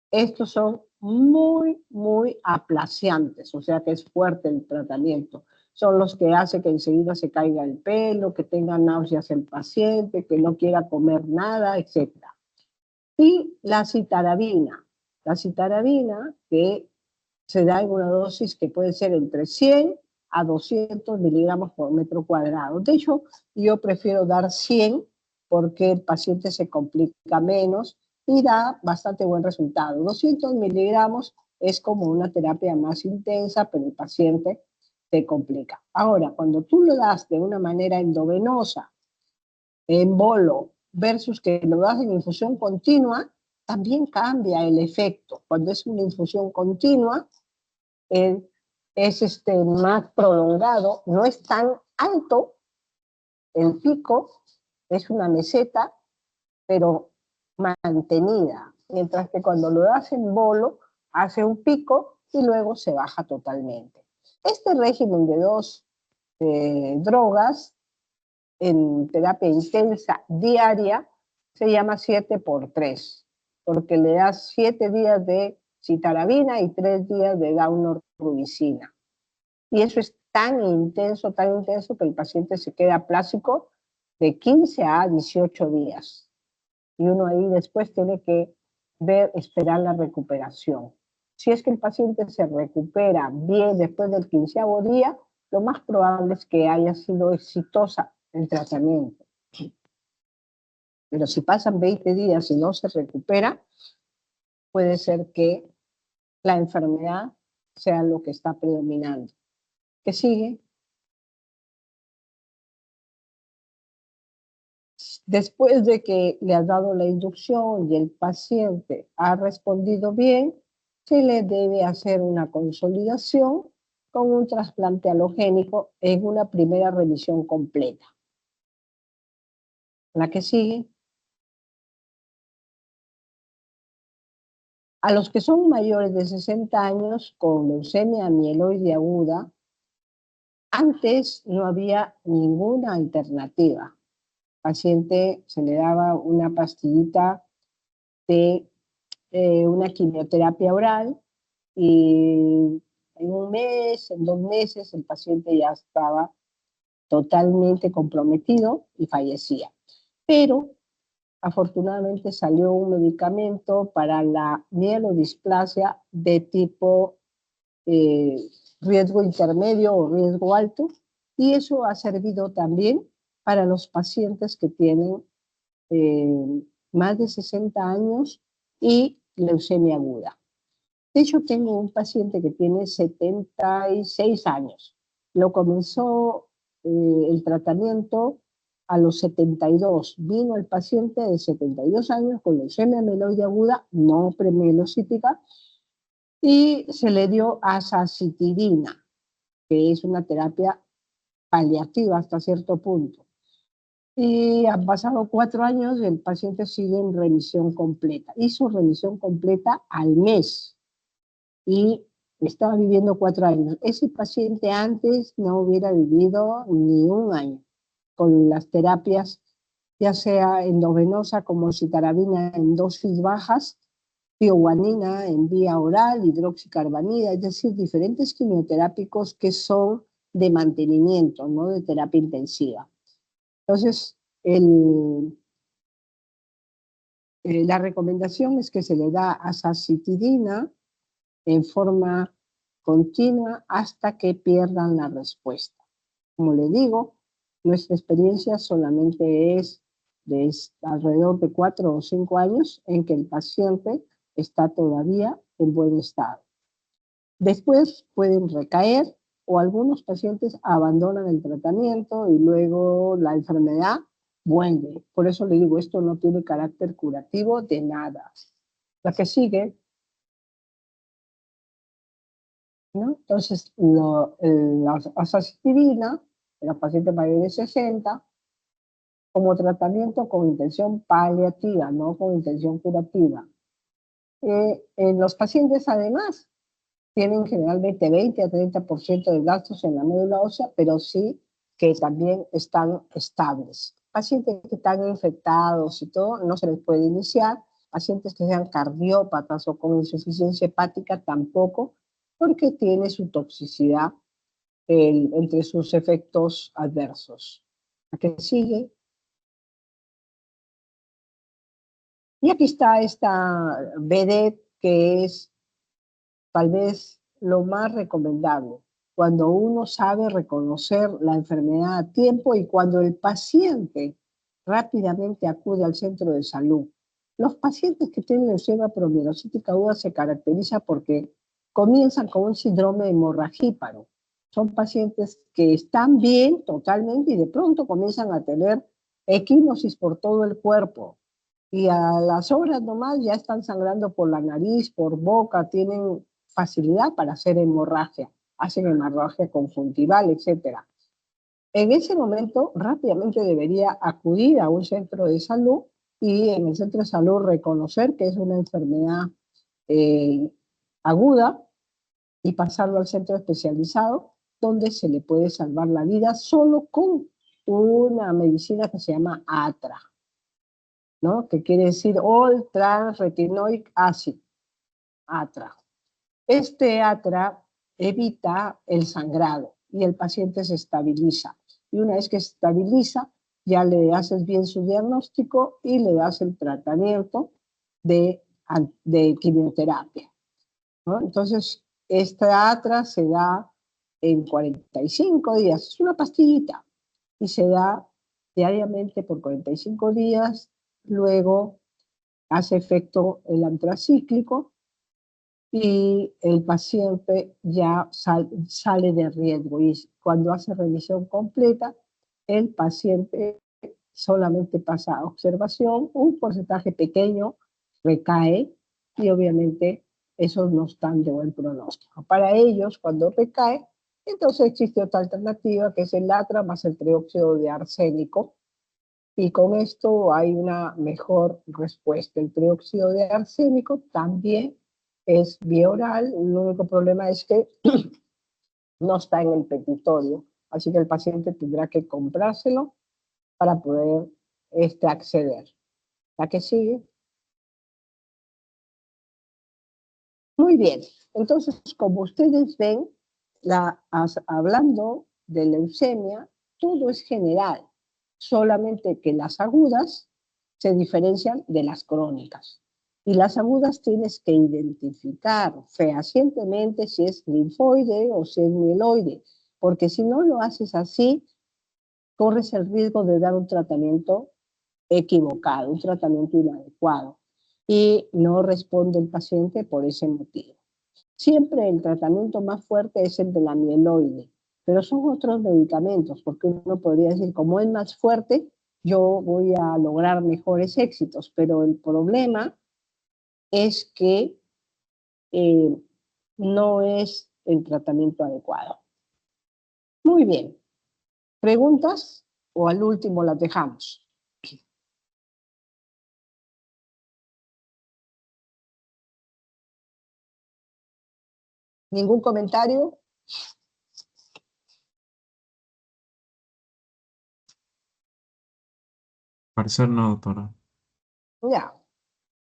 Estos son muy, muy aplaciantes, o sea que es fuerte el tratamiento. Son los que hacen que enseguida se caiga el pelo, que tenga náuseas el paciente, que no quiera comer nada, etc. Y la citarabina. La citarabina, que se da en una dosis que puede ser entre 100 a 200 miligramos por metro cuadrado. De hecho, yo prefiero dar 100 porque el paciente se complica menos y da bastante buen resultado. 200 miligramos es como una terapia más intensa, pero el paciente se complica. Ahora, cuando tú lo das de una manera endovenosa, en bolo, versus que lo das en infusión continua, también cambia el efecto. Cuando es una infusión continua, es más prolongado, no es tan alto el pico, es una meseta, pero mantenida. Mientras que cuando lo das en bolo, hace un pico y luego se baja totalmente. Este régimen de dos drogas en terapia intensa diaria se llama 7x3, porque le das 7 días de citarabina y 3 días de daunorubicina. Y eso es tan intenso que el paciente se queda plásico de 15 a 18 días. Y uno ahí después tiene que esperar la recuperación. Si es que el paciente se recupera bien después del 15º día, lo más probable es que haya sido exitosa el tratamiento. Pero si pasan 20 días y no se recupera, puede ser que la enfermedad sea lo que está predominando. ¿Qué sigue? Después de que le has dado la inducción y el paciente ha respondido bien, se le debe hacer una consolidación con un trasplante halogénico en una primera revisión completa. La que sigue. A los que son mayores de 60 años con leucemia amiloide aguda, antes no había ninguna alternativa. Al paciente se le daba una pastillita de una quimioterapia oral y en un mes, en 2 meses, el paciente ya estaba totalmente comprometido y fallecía. Pero afortunadamente salió un medicamento para la mielodisplasia de tipo riesgo intermedio o riesgo alto, y eso ha servido también para los pacientes que tienen más de 60 años y leucemia aguda. De hecho, tengo un paciente que tiene 76 años. Lo comenzó el tratamiento a los 72. Vino el paciente de 72 años con leucemia amiloide aguda, no premielocítica, y se le dio azacitidina, que es una terapia paliativa hasta cierto punto. Y han pasado 4 años y el paciente sigue en remisión completa. Hizo remisión completa al mes y estaba viviendo 4 años. Ese paciente antes no hubiera vivido ni 1 año con las terapias, ya sea endovenosa como citarabina en dosis bajas, tioguanina en vía oral, hidroxicarbanida, es decir, diferentes quimioterápicos que son de mantenimiento, no de terapia intensiva. Entonces, la recomendación es que se le da azacitidina en forma continua hasta que pierdan la respuesta. Como le digo, nuestra experiencia solamente es de alrededor de 4 o 5 años en que el paciente está todavía en buen estado. Después pueden recaer o algunos pacientes abandonan el tratamiento y luego la enfermedad vuelve. Por eso le digo, esto no tiene carácter curativo de nada. La que sigue, ¿no? Entonces, la azacitidina en los pacientes mayores de 60 como tratamiento con intención paliativa, no con intención curativa. En los pacientes, además, tienen generalmente 20 a 30% de gastos en la médula ósea, pero sí que también están estables. Pacientes que están infectados y todo, no se les puede iniciar. Pacientes que sean cardiópatas o con insuficiencia hepática, tampoco, porque tiene su toxicidad entre sus efectos adversos. ¿A qué sigue? Y aquí está esta vedette que es tal vez lo más recomendable. cuando uno sabe reconocer la enfermedad a tiempo y cuando el paciente rápidamente acude al centro de salud. Los pacientes que tienen leucemia promielocítica aguda se caracterizan porque comienzan con un síndrome hemorragíparo. Son pacientes que están bien totalmente y de pronto comienzan a tener equimosis por todo el cuerpo. Y a las horas nomás ya están sangrando por la nariz, por boca, tienen facilidad para hacer hemorragia, hacen hemorragia conjuntival, etc. En ese momento rápidamente debería acudir a un centro de salud y en el centro de salud reconocer que es una enfermedad aguda y pasarlo al centro especializado donde se le puede salvar la vida solo con una medicina que se llama ATRA, ¿no? Que quiere decir All Trans Retinoic Acid, ATRA. Este ATRA evita el sangrado y el paciente se estabiliza. Y una vez que se estabiliza, ya le haces bien su diagnóstico y le das el tratamiento de quimioterapia, ¿no? Entonces, esta ATRA se da en 45 días, es una pastillita, y se da diariamente por 45 días, luego hace efecto el antracíclico y el paciente ya sale de riesgo. Y cuando hace revisión completa, el paciente solamente pasa a observación, un porcentaje pequeño recae y obviamente esos no están de buen pronóstico. Para ellos, cuando recae, entonces existe otra alternativa que es el ATRA más el trióxido de arsénico, y con esto hay una mejor respuesta. El trióxido de arsénico también es vía oral, el único problema es que no está en el petitorio, así que el paciente tendrá que comprárselo para poder acceder. ¿La que sigue? Muy bien, entonces como ustedes ven, hablando de leucemia, todo es general, solamente que las agudas se diferencian de las crónicas. Y las agudas tienes que identificar fehacientemente si es linfoide o si es mieloide, porque si no lo haces así, corres el riesgo de dar un tratamiento equivocado, un tratamiento inadecuado, y no responde el paciente por ese motivo. Siempre el tratamiento más fuerte es el de la mieloide, pero son otros medicamentos, porque uno podría decir, como es más fuerte, yo voy a lograr mejores éxitos, pero el problema es que no es el tratamiento adecuado. Muy bien. ¿Preguntas o al último las dejamos? ¿Ningún comentario? Parecer no, doctora. Ya.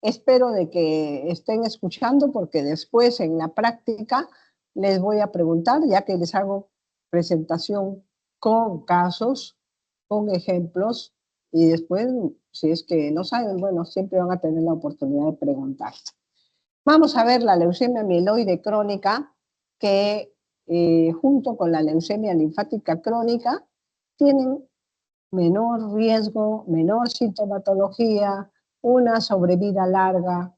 Espero de que estén escuchando porque después en la práctica les voy a preguntar, ya que les hago presentación con casos, con ejemplos, y después, si es que no saben, bueno, siempre van a tener la oportunidad de preguntar. Vamos a ver la leucemia mieloide crónica, que junto con la leucemia linfática crónica tienen menor riesgo, menor sintomatología, una sobrevida larga,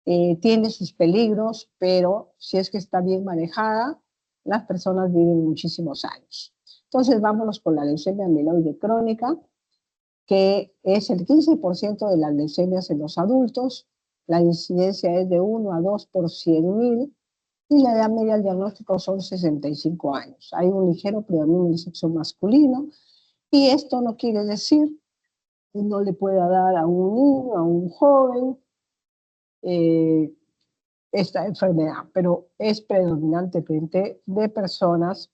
tiene sus peligros, pero si es que está bien manejada, las personas viven muchísimos años. Entonces vámonos con la leucemia mieloide crónica, que es el 15% de las leucemias en los adultos, la incidencia es de 1 a 2 por 100.000 y la edad media del diagnóstico son 65 años. Hay un ligero predominio del sexo masculino y esto no quiere decir que no le pueda dar a un niño, a un joven, esta enfermedad, pero es predominantemente de personas.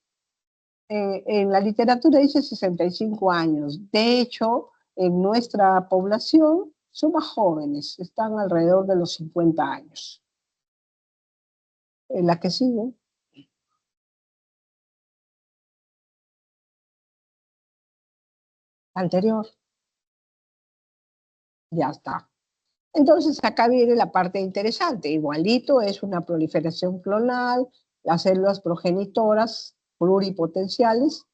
En la literatura dice 65 años. De hecho, en nuestra población son más jóvenes, están alrededor de los 50 años. En la que sigue, anterior, ya está. Entonces acá viene la parte interesante. Igualito es una proliferación clonal, las células progenitoras pluripotenciales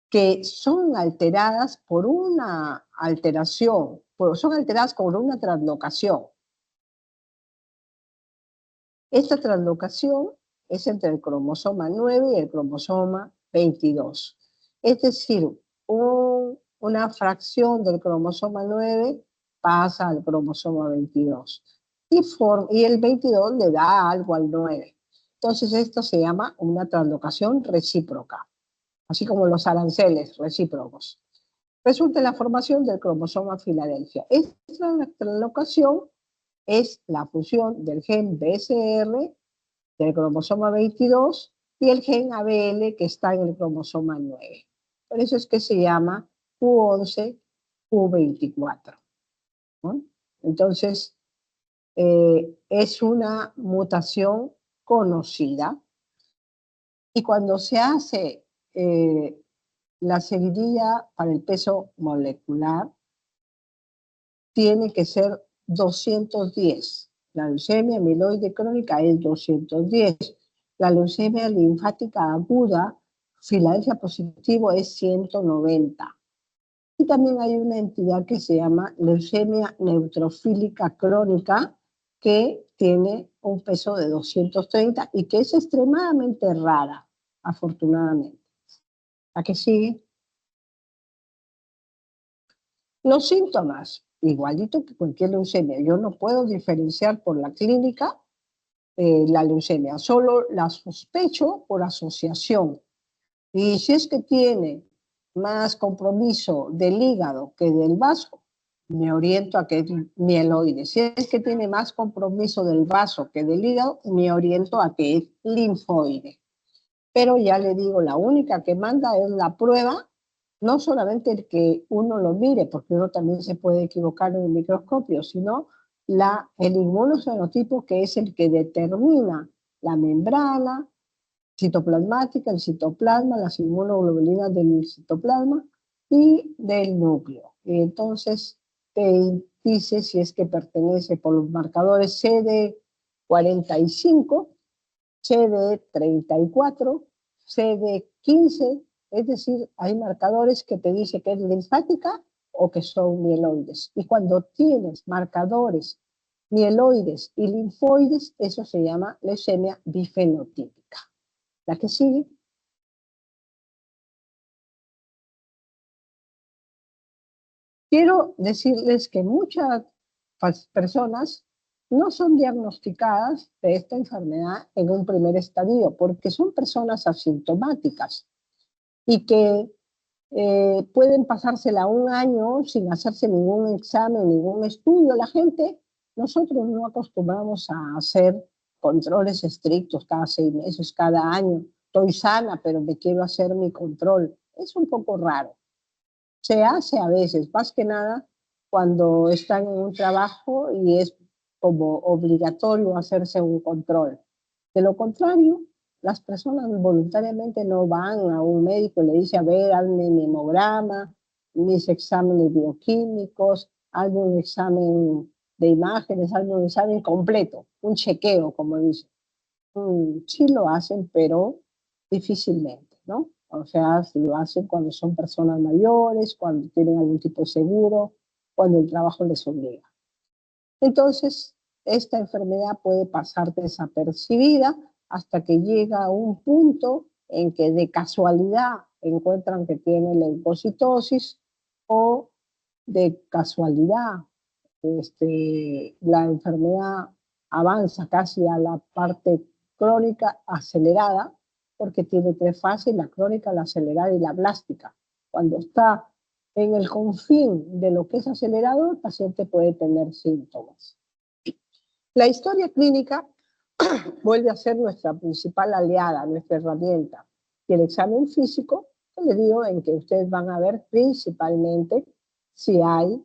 que son alteradas por una alteración, son alteradas por una translocación. Esta translocación es entre el cromosoma 9 y el cromosoma 22. Es decir, una fracción del cromosoma 9 pasa al cromosoma 22. Y el 22 le da algo al 9. Entonces esto se llama una translocación recíproca, así como los aranceles recíprocos. Resulta la formación del cromosoma Filadelfia. Esta translocación es la fusión del gen BCR del cromosoma 22 y el gen ABL que está en el cromosoma 9. Por eso es que se llama Q11, Q24. ¿No? Entonces, es una mutación conocida y cuando se hace la seguidilla para el peso molecular, tiene que ser 210. La leucemia amiloide crónica es 210. La leucemia linfática aguda, Filadelfia positivo, es 190. Y también hay una entidad que se llama leucemia neutrofílica crónica, que tiene un peso de 230 y que es extremadamente rara, afortunadamente. ¿A qué sigue? Los síntomas, igualito que cualquier leucemia. Yo no puedo diferenciar por la clínica la leucemia, solo la sospecho por asociación. Y si es que tiene más compromiso del hígado que del vaso, me oriento a que es mieloide. Si es que tiene más compromiso del vaso que del hígado, me oriento a que es linfoide. Pero ya le digo, la única que manda es la prueba, no solamente el que uno lo mire, porque uno también se puede equivocar en el microscopio, sino el inmunofenotipo, que es el que determina la membrana citoplasmática, el citoplasma, las inmunoglobulinas del citoplasma y del núcleo. Y entonces te dice si es que pertenece por los marcadores CD45, CD34, CD15, es decir, hay marcadores que te dicen que es linfática o que son mieloides. Y cuando tienes marcadores mieloides y linfoides, eso se llama leucemia bifenotípica. La que sigue. Quiero decirles que muchas personas no son diagnosticadas de esta enfermedad en un primer estadio, porque son personas asintomáticas y que pueden pasársela un año sin hacerse ningún examen, ningún estudio. Nosotros no acostumbramos a hacer controles estrictos cada 6 meses, cada año. Estoy sana, pero me quiero hacer mi control. Es un poco raro. Se hace a veces, más que nada, cuando están en un trabajo y es como obligatorio hacerse un control. De lo contrario, las personas voluntariamente no van a un médico y le dicen, a ver, hazme mi hemograma, mis exámenes bioquímicos, hazme un examen de imágenes, hazme un examen completo, un chequeo, como dicen. Sí lo hacen, pero difícilmente, ¿no? O sea, lo hacen cuando son personas mayores, cuando tienen algún tipo de seguro, cuando el trabajo les obliga. Entonces, esta enfermedad puede pasar desapercibida hasta que llega a un punto en que de casualidad encuentran que tiene leucocitosis o de casualidad la enfermedad avanza casi a la parte crónica acelerada, porque tiene 3 fases, la crónica, la acelerada y la blástica. Cuando está en el confín de lo que es acelerado, el paciente puede tener síntomas. La historia clínica vuelve a ser nuestra principal aliada, nuestra herramienta. Y el examen físico, les digo, en que ustedes van a ver principalmente si hay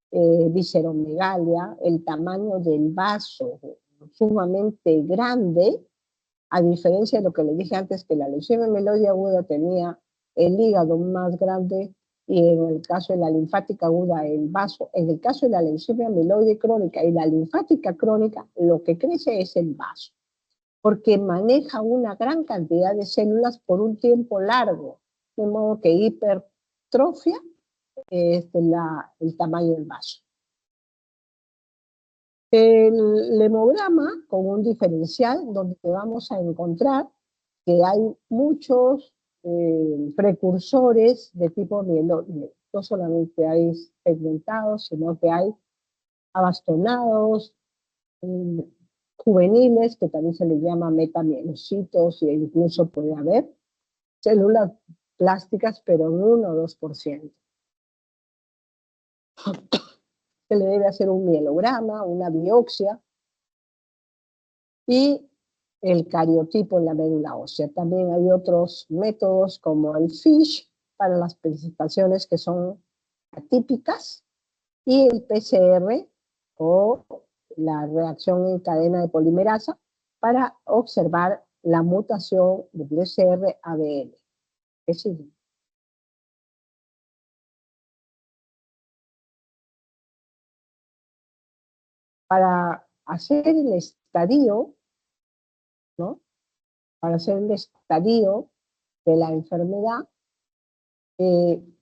visceromegalia, el tamaño del vaso sumamente grande, a diferencia de lo que les dije antes, que la leucemia mieloide aguda tenía el hígado más grande y en el caso de la linfática aguda el vaso. En el caso de la leucemia mieloide crónica y la linfática crónica, lo que crece es el vaso. porque maneja una gran cantidad de células por un tiempo largo, de modo que hipertrofia es el tamaño del vaso. El hemograma con un diferencial donde vamos a encontrar que hay muchos precursores de tipo mieloide. No solamente hay segmentados, sino que hay abastonados, juveniles, que también se les llama metamielocitos, e incluso puede haber células plásticas, pero en 1 o 2%. Se le debe hacer un mielograma, una biopsia, y el cariotipo en la médula ósea. También hay otros métodos como el FISH para las presentaciones que son atípicas y el PCR o la reacción en cadena de polimerasa para observar la mutación de PCR-ABL. Es decir, para hacer el estadio, ¿no? Para hacer el estadio de la enfermedad,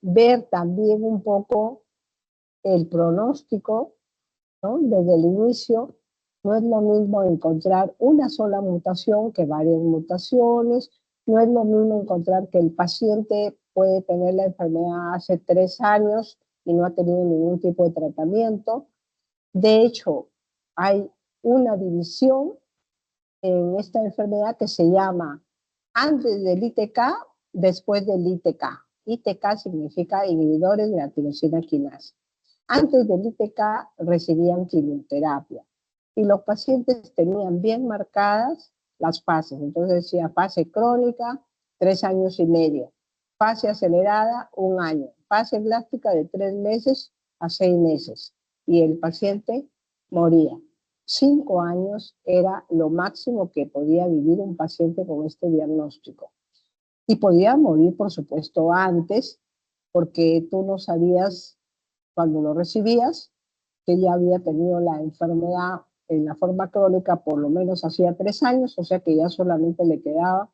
ver también un poco el pronóstico, ¿no? Desde el inicio. No es lo mismo encontrar una sola mutación que varias mutaciones, no es lo mismo encontrar que el paciente puede tener la enfermedad hace 3 años y no ha tenido ningún tipo de tratamiento. De hecho, hay una división en esta enfermedad que se llama antes del ITK, después del ITK. ITK significa inhibidores de la tirosina quinasa. Antes del ITK recibían quimioterapia y los pacientes tenían bien marcadas las fases. Entonces decía fase crónica, 3 años y medio, fase acelerada, 1 año, fase blástica de 3 meses a 6 meses y el paciente moría. 5 años era lo máximo que podía vivir un paciente con este diagnóstico. Y podía morir, por supuesto, antes, porque tú no sabías cuando lo recibías que ya había tenido la enfermedad en la forma crónica por lo menos hacía 3 años, o sea que ya solamente le quedaba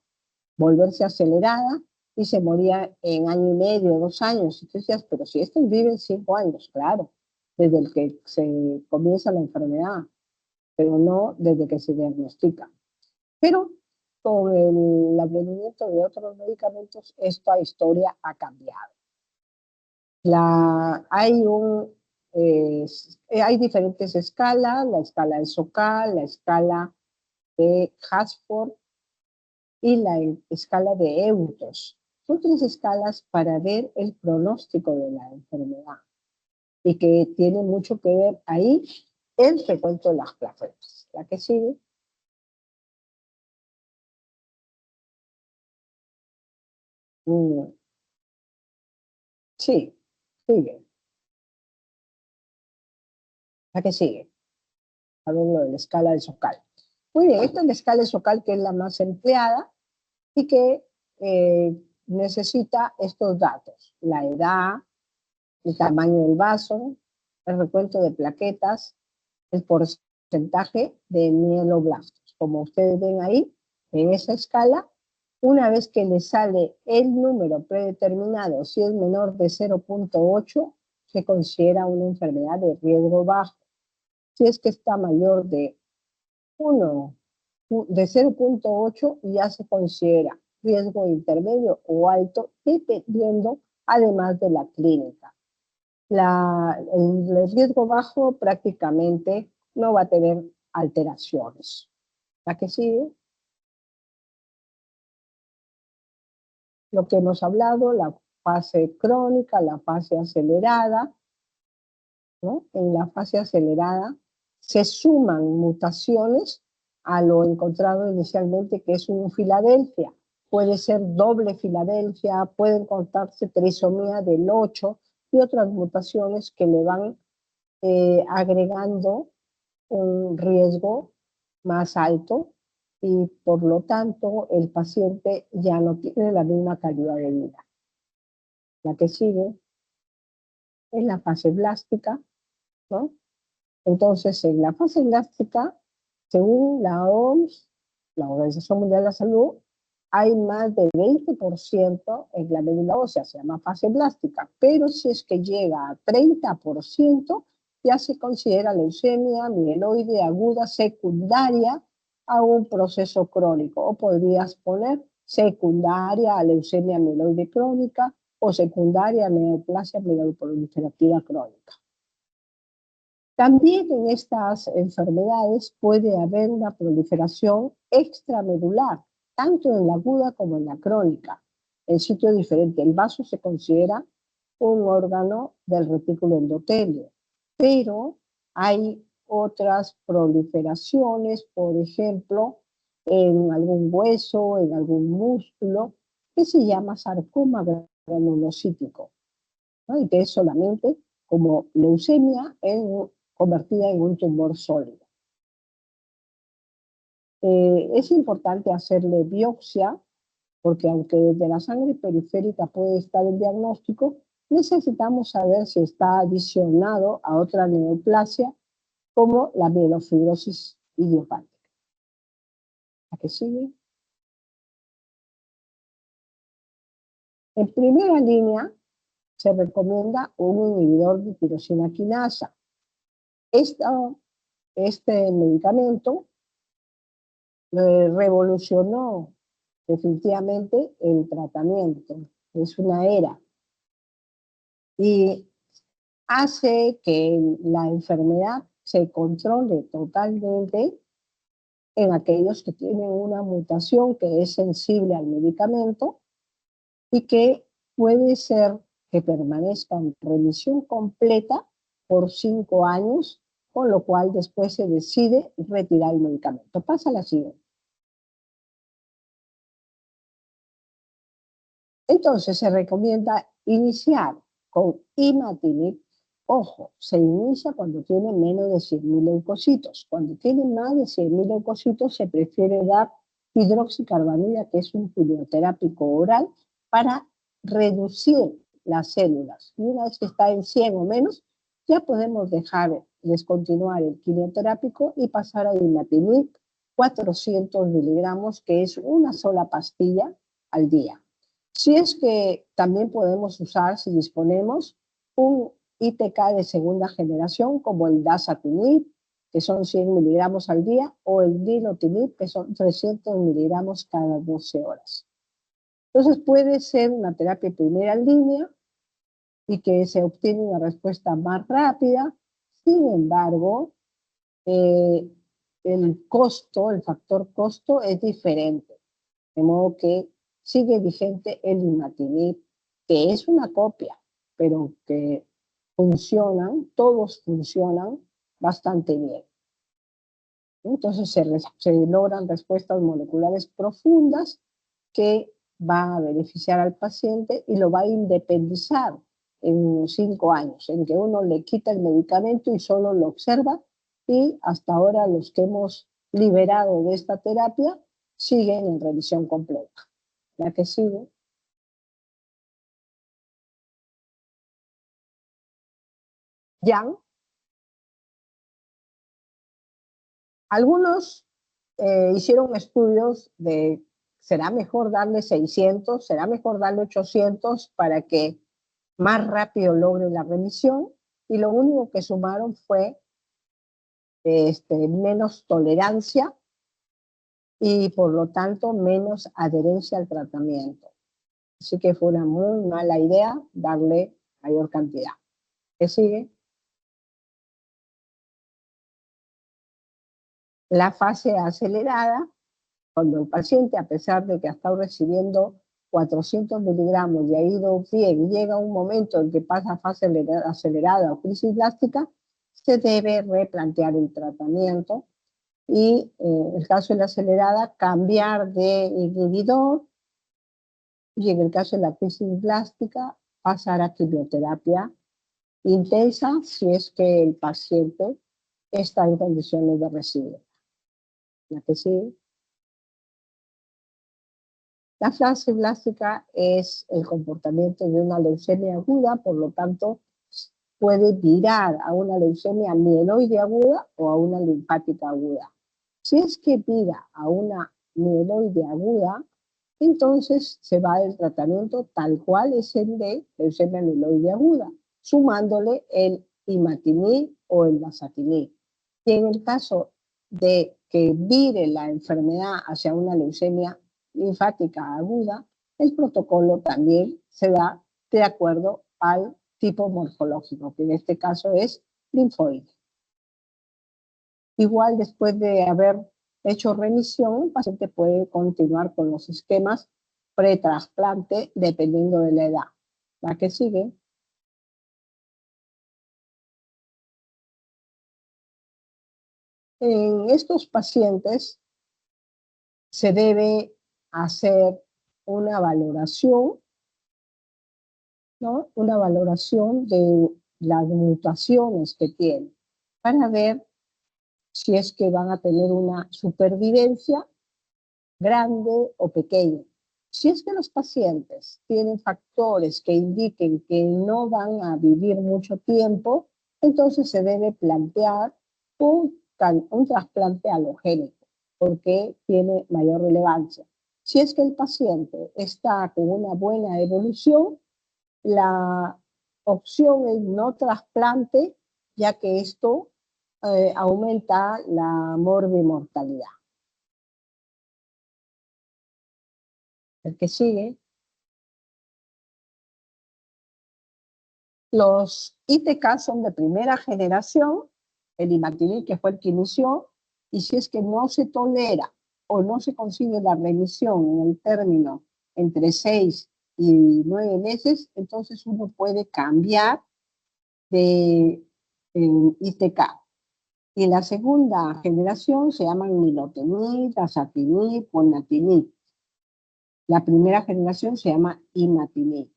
volverse acelerada y se moría en 1 año y medio, 2 años. Y tú decías, pero si estos viven 5 años, claro, desde el que se comienza la enfermedad, pero no desde que se diagnostica. Pero con el advenimiento de otros medicamentos, esta historia ha cambiado. Hay diferentes escalas, la escala de Sokal, la escala de Hasford y la escala de Eutos. Son 3 escalas para ver el pronóstico de la enfermedad y que tiene mucho que ver ahí el recuento de las plaquetas. La que sigue. Sí, sigue. La que sigue. A ver lo de la escala de Sokal. Muy bien, esta es la escala de Sokal que es la más empleada y que necesita estos datos. La edad, el tamaño del vaso, el recuento de plaquetas, el porcentaje de mieloblastos. Como ustedes ven ahí, en esa escala, una vez que le sale el número predeterminado, si es menor de 0.8, se considera una enfermedad de riesgo bajo. Si es que está mayor de 1, de 0.8, ya se considera riesgo intermedio o alto, dependiendo además de la clínica. El riesgo bajo prácticamente no va a tener alteraciones. La que sigue, lo que hemos hablado, la fase crónica, la fase acelerada, ¿no? En la fase acelerada se suman mutaciones a lo encontrado inicialmente, que es un Filadelfia. Puede ser doble Filadelfia, puede encontrarse trisomía del 8 y otras mutaciones que le van agregando un riesgo más alto y por lo tanto el paciente ya no tiene la misma calidad de vida. La que sigue es la fase blástica, ¿no? Entonces, en la fase blástica, según la OMS, la Organización Mundial de la Salud, hay más de 20% en la médula ósea, se llama fase blástica, pero si es que llega a 30%, ya se considera leucemia mieloide aguda secundaria a un proceso crónico, o podrías poner secundaria a leucemia mieloide crónica o secundaria a neoplasia megaloproliferativa crónica. También en estas enfermedades puede haber una proliferación extramedular, tanto en la aguda como en la crónica, en sitios diferentes. El vaso se considera un órgano del retículo endotelio, pero hay otras proliferaciones, por ejemplo, en algún hueso, en algún músculo, que se llama sarcoma granulocítico, ¿no? Y que es solamente como leucemia convertida en un tumor sólido. Es importante hacerle biopsia, porque aunque desde la sangre periférica puede estar el diagnóstico, necesitamos saber si está adicionado a otra neoplasia, como la mielofibrosis idiopática. ¿La que sigue? En primera línea, se recomienda un inhibidor de tirosina quinasa. Este medicamento revolucionó definitivamente el tratamiento. Es una era. Y hace que la enfermedad se controle totalmente en aquellos que tienen una mutación que es sensible al medicamento y que puede ser que permanezca en remisión completa por 5 años, con lo cual después se decide retirar el medicamento. Pasa a la siguiente. Entonces se recomienda iniciar con imatinib. Ojo, se inicia cuando tiene menos de 100.000 leucocitos. Cuando tiene más de 100.000 leucocitos se prefiere dar hidroxicarbamida, que es un quimioterápico oral, para reducir las células. Y una vez que está en 100 o menos, ya podemos descontinuar el quimioterápico y pasar a imatinib 400 miligramos, que es una sola pastilla al día. Si es que también podemos usar, si disponemos, un ITK de segunda generación como el dasatinib, que son 100 miligramos al día, o el dilotinib, que son 300 miligramos cada 12 horas. Entonces puede ser una terapia de primera línea y que se obtiene una respuesta más rápida. Sin embargo, el costo, el factor costo es diferente. De modo que sigue vigente el imatinib, que es una copia, pero que todos funcionan bastante bien. Entonces se logran respuestas moleculares profundas que van a beneficiar al paciente y lo va a independizar en 5 años, en que uno le quita el medicamento y solo lo observa, y hasta ahora los que hemos liberado de esta terapia siguen en revisión completa. La que sigue. Yang. Algunos hicieron estudios de, ¿será mejor darle 600? ¿Será mejor darle 800 para que más rápido logre la remisión? Y lo único que sumaron fue menos tolerancia y por lo tanto menos adherencia al tratamiento. Así que fue una muy mala idea darle mayor cantidad. ¿Qué sigue? La fase acelerada, cuando el paciente, a pesar de que ha estado recibiendo 400 miligramos y ha ido bien, llega un momento en que pasa a fase acelerada o crisis blástica, se debe replantear el tratamiento y, en el caso de la acelerada, cambiar de inhibidor, y en el caso de la crisis blástica, pasar a quimioterapia intensa si es que el paciente está en condiciones de recibir. La que sigue. La fase blástica es el comportamiento de una leucemia aguda, por lo tanto, puede virar a una leucemia mieloide aguda o a una linfática aguda. Si es que vira a una mieloide aguda, entonces se va el tratamiento tal cual es el de leucemia mieloide aguda, sumándole el imatinib o el dasatinib. Y en el caso de que vire la enfermedad hacia una leucemia linfática aguda, el protocolo también se da de acuerdo al tipo morfológico, que en este caso es linfoide. Igual después de haber hecho remisión, el paciente puede continuar con los esquemas pretrasplante dependiendo de la edad. La que sigue. En estos pacientes se debe hacer una valoración, ¿no? Una valoración de las mutaciones que tienen para ver si es que van a tener una supervivencia grande o pequeña. Si es que los pacientes tienen factores que indiquen que no van a vivir mucho tiempo, entonces se debe plantear un trasplante alogénico, porque tiene mayor relevancia. Si es que el paciente está con una buena evolución, la opción es no trasplante, ya que esto aumenta la morbimortalidad. El que sigue. Los ITK son de primera generación, el imatinib que fue el que inició, y si es que no se tolera o no se consigue la remisión en el término entre 6 y 9 meses, entonces uno puede cambiar de ITK. Y la segunda generación se llaman nilotinib, dasatinib, ponatinib. La primera generación se llama imatinib.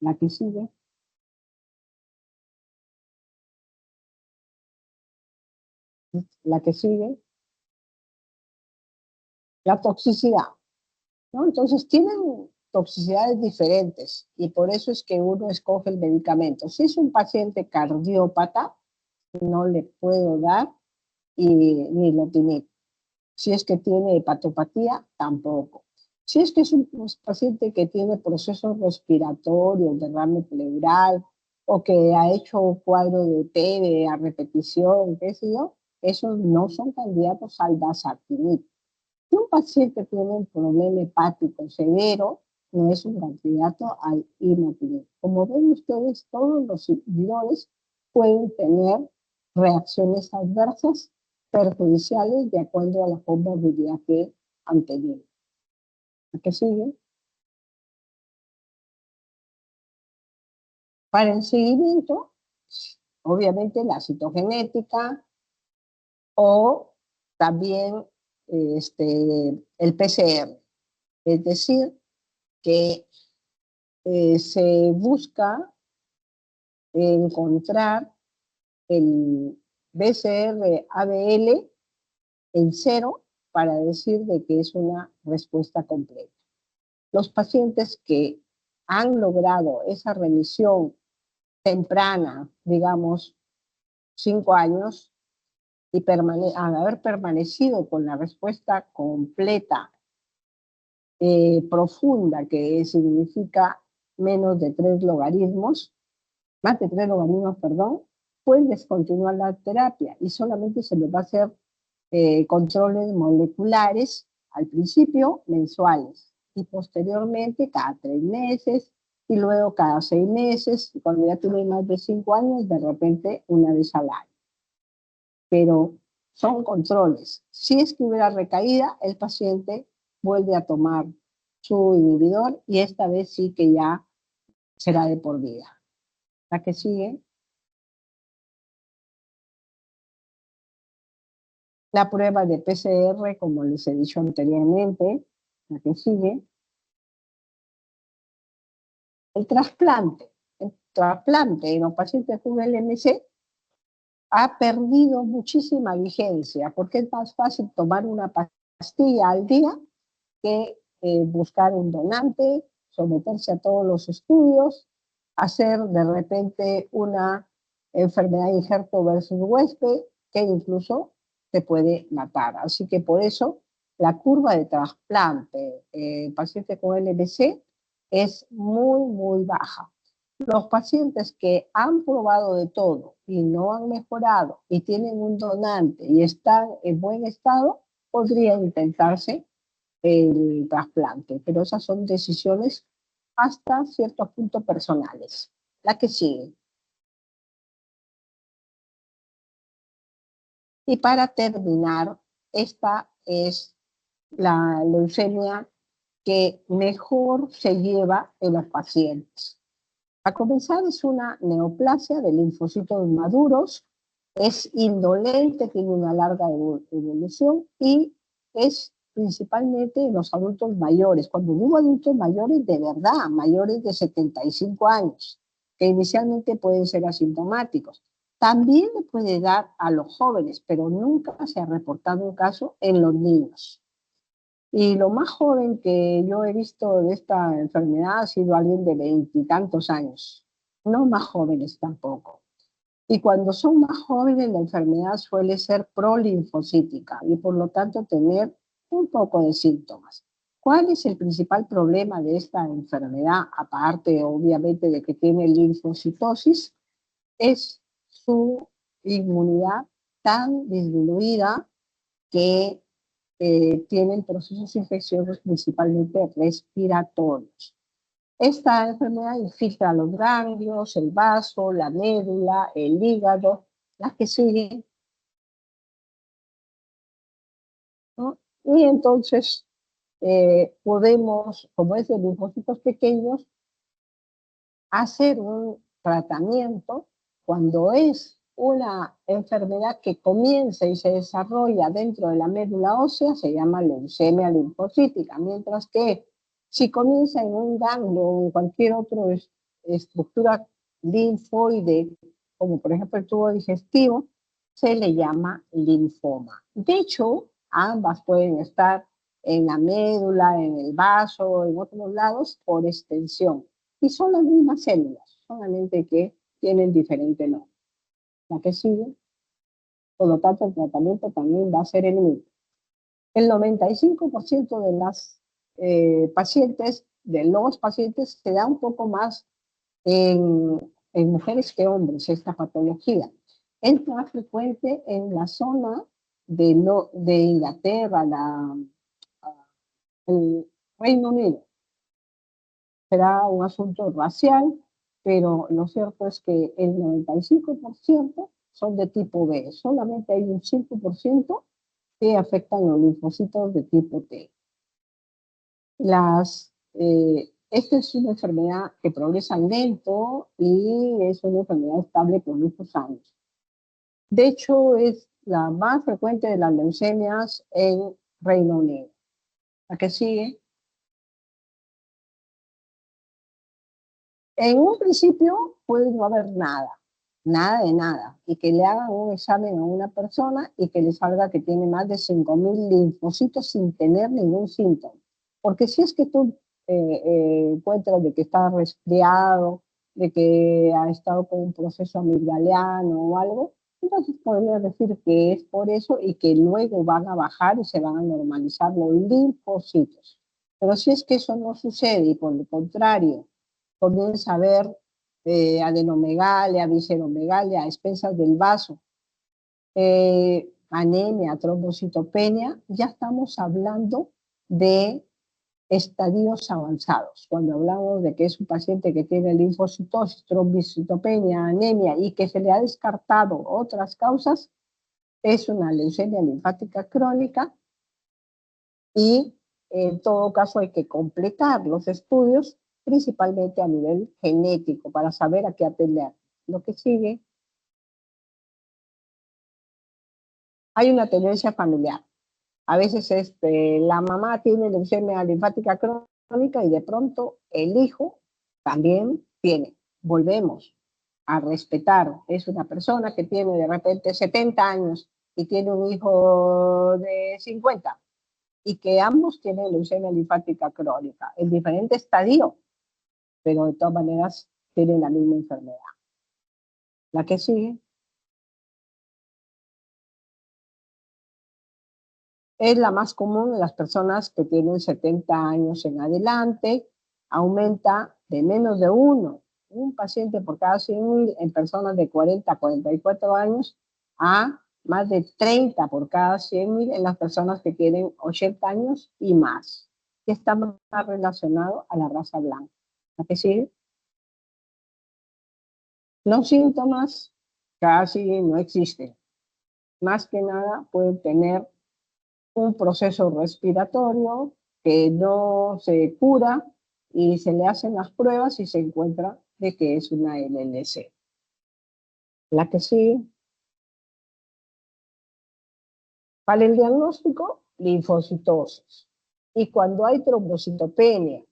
La que sigue. La que sigue. La toxicidad, ¿no? Entonces tienen toxicidades diferentes y por eso es que uno escoge el medicamento. Si es un paciente cardiópata, no le puedo dar nilotinib. Si es que tiene hepatopatía, tampoco. Si es que es un paciente que tiene procesos respiratorios, derrame pleural, o que ha hecho un cuadro de TB a repetición, qué sé yo, esos no son candidatos al dasatinib. Si un paciente tiene un problema hepático severo, no es un candidato al imatinib. Como ven ustedes, todos los inhibidores pueden tener reacciones adversas perjudiciales de acuerdo a la comorbilidad que han tenido. ¿A qué sigue? Para el seguimiento, obviamente la citogenética o también el PCR. Es decir, que se busca encontrar el BCR-ABL en cero para decir de que es una respuesta completa. Los pacientes que han logrado esa remisión temprana, digamos, 5 años, y al haber permanecido con la respuesta completa, profunda, que significa menos de 3 logaritmos, más de 3 logaritmos, perdón, pueden descontinuar la terapia y solamente se les va a hacer controles moleculares al principio mensuales y posteriormente cada 3 meses y luego cada 6 meses y cuando ya tiene más de 5 años de repente una vez al año. Pero son controles. Si es que hubiera recaída, el paciente vuelve a tomar su inhibidor y esta vez sí que ya será de por vida. La que sigue. La prueba de PCR, como les he dicho anteriormente, la que sigue. El trasplante. El trasplante en los pacientes con LMC ha perdido muchísima vigencia porque es más fácil tomar una pastilla al día que buscar un donante, someterse a todos los estudios, hacer de repente una enfermedad injerto versus huésped que incluso te puede matar. Así que por eso La curva de trasplante paciente con LBC es muy baja. Los pacientes que han probado de todo y no han mejorado y tienen un donante y están en buen estado, podría intentarse el trasplante, pero esas son decisiones hasta cierto punto personales. La que sigue. Y para terminar, esta es la leucemia que mejor se lleva en los pacientes. A comenzar, es una neoplasia de linfocitos maduros, es indolente, tiene una larga evolución y es principalmente en los adultos mayores. Cuando digo adultos mayores, de verdad, mayores de 75 años, que inicialmente pueden ser asintomáticos. También le puede dar a los jóvenes, pero nunca se ha reportado un caso en los niños. Y lo más joven que yo he visto de esta enfermedad ha sido alguien de 20 y tantos años, no más jóvenes tampoco. Y cuando son más jóvenes, la enfermedad suele ser prolinfocítica y por lo tanto tener un poco de síntomas. ¿Cuál es el principal problema de esta enfermedad? Aparte, obviamente, de que tiene linfocitosis, es su inmunidad tan disminuida que tienen procesos infecciosos principalmente respiratorios. Esta enfermedad infiltra los ganglios, el vaso, la médula, el hígado, las que siguen, ¿no? Y entonces podemos, como es de linfocitos pequeños, hacer un tratamiento cuando es una enfermedad que comienza y se desarrolla dentro de la médula ósea, se llama leucemia linfocítica, mientras que si comienza en un ganglio o en cualquier otra estructura linfoide, como por ejemplo el tubo digestivo, se le llama linfoma. De hecho, ambas pueden estar en la médula, en el vaso, en otros lados, por extensión. Y son las mismas células, solamente que tienen diferente nombre. La que sigue, por lo tanto, el tratamiento también va a ser el mismo. El 95% de las pacientes, de los pacientes, se da un poco más en mujeres que hombres esta patología. Es más frecuente en la zona de Inglaterra, el Reino Unido. Será un asunto racial, pero lo cierto es que el 95% son de tipo B. Solamente hay un 5% que afectan los linfocitos de tipo T. Esta es una enfermedad que progresa lento y es una enfermedad estable por muchos años. De hecho, es la más frecuente de las leucemias en Reino Unido. La que sigue. En un principio puede no haber nada, nada de nada, y que le hagan un examen a una persona y que le salga que tiene más de 5.000 linfocitos sin tener ningún síntoma. Porque si es que tú encuentras de que está resfriado, de que ha estado con un proceso amigdaliano o algo, entonces podría decir que es por eso y que luego van a bajar y se van a normalizar los linfocitos. Pero si es que eso no sucede y por el contrario, comienza a ver adenomegalia, visceromegalia a expensas del vaso, anemia, trombocitopenia, ya estamos hablando de estadios avanzados. Cuando hablamos de que es un paciente que tiene linfocitosis, trombocitopenia, anemia y que se le ha descartado otras causas, es una leucemia linfática crónica y en todo caso hay que completar los estudios principalmente a nivel genético para saber a qué atender. Lo que sigue, hay una tendencia familiar. A veces la mamá tiene leucemia linfática crónica y de pronto el hijo también tiene. Volvemos a respetar. Es una persona que tiene de repente 70 años y tiene un hijo de 50 y que ambos tienen leucemia linfática crónica en diferente estadio, pero de todas maneras tienen la misma enfermedad. La que sigue. Es la más común en las personas que tienen 70 años en adelante, aumenta de menos de uno, un paciente por cada 100.000 en personas de 40 a 44 años, a más de 30 por cada 100.000 en las personas que tienen 80 años y más, que está más relacionado a la raza blanca. ¿A qué sigue? Los síntomas casi no existen. Más que nada pueden tener un proceso respiratorio que no se cura y se le hacen las pruebas y se encuentra de que es una LLC. La que sigue. Para el diagnóstico, linfocitosis. Y cuando hay trombocitopenia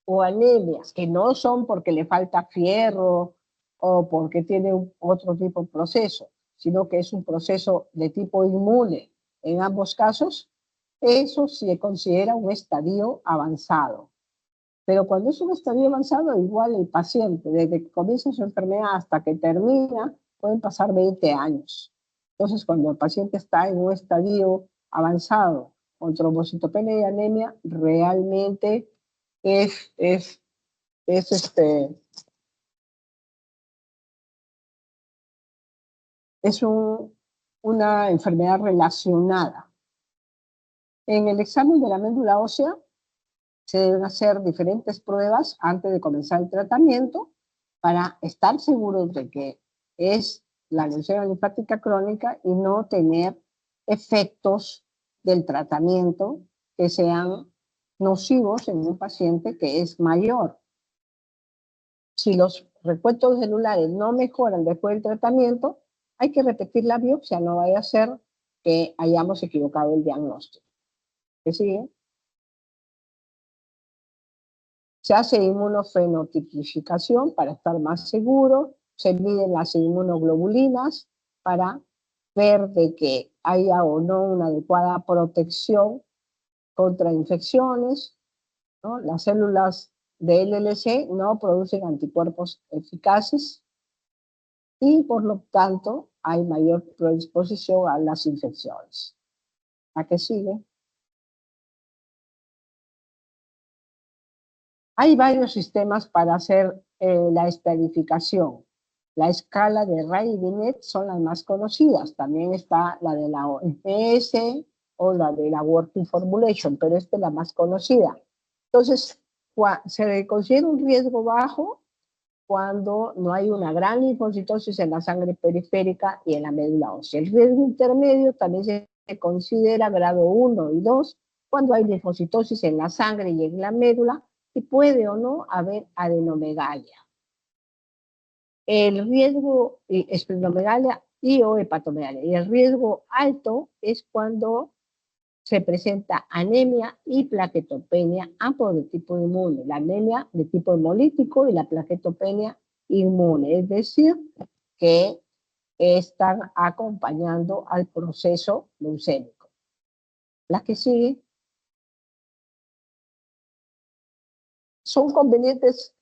o anemias, que no son porque le falta fierro o porque tiene otro tipo de proceso, sino que es un proceso de tipo inmune, en ambos casos, eso se considera un estadio avanzado. Pero cuando es un estadio avanzado, igual el paciente, desde que comienza su enfermedad hasta que termina, pueden pasar 20 años. Entonces, cuando el paciente está en un estadio avanzado con trombocitopenia y anemia, realmente es, es, es, este, es una enfermedad relacionada. En el examen de la médula ósea se deben hacer diferentes pruebas antes de comenzar el tratamiento para estar seguros de que es la leucemia linfática crónica y no tener efectos del tratamiento que sean nocivos en un paciente que es mayor. Si los recuentos celulares no mejoran después del tratamiento, hay que repetir la biopsia, no vaya a ser que hayamos equivocado el diagnóstico. ¿Qué sigue? Se hace inmunofenotipificación para estar más seguro, se miden las inmunoglobulinas para ver de que haya o no una adecuada protección contra infecciones, ¿no? Las células de LLC no producen anticuerpos eficaces y por lo tanto hay mayor predisposición a las infecciones. ¿A qué sigue? Hay varios sistemas para hacer la estadificación. La escala de Ray-Binet son las más conocidas. También está la de la OMS o la de la Working Formulation, pero esta es la más conocida. Entonces, se considera un riesgo bajo cuando no hay una gran linfocitosis en la sangre periférica y en la médula ósea. El riesgo intermedio también se considera grado 1 y 2 cuando hay linfocitosis en la sangre y en la médula y puede o no haber adenomegalia. El riesgo esplenomegalia y o hepatomegalia. Y el riesgo alto es cuando se presenta anemia y plaquetopenia, ambos de tipo inmune. La anemia de tipo hemolítico y la plaquetopenia inmune. Es decir, que están acompañando al proceso leucémico. La que sigue. Son convenientes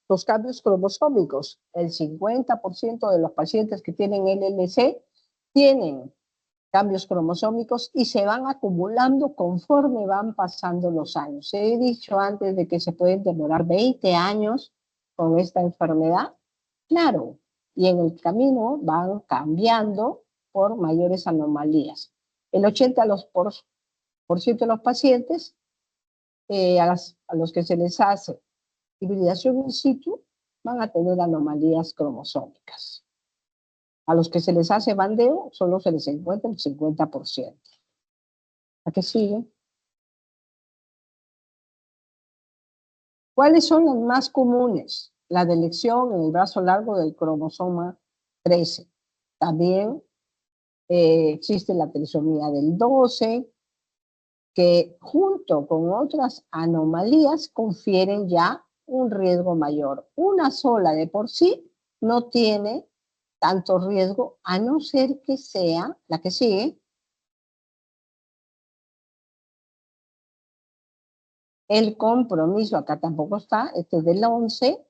los cambios cromosómicos. El 50% de los pacientes que tienen LLC tienen cambios cromosómicos y se van acumulando conforme van pasando los años. He dicho antes de que se pueden demorar 20 años con esta enfermedad. Claro, y en el camino van cambiando por mayores anomalías. El 80% de los pacientes a los que se les hace hibridación in situ van a tener anomalías cromosómicas. A los que se les hace bandeo solo se les encuentra el 50%. ¿A qué sigue? ¿Cuáles son las más comunes? La delección en el brazo largo del cromosoma 13. También existe la trisomía del 12, que junto con otras anomalías confieren ya un riesgo mayor. Una sola de por sí no tiene tanto riesgo, a no ser que sea la que sigue, el compromiso. Acá tampoco está, este es del 11,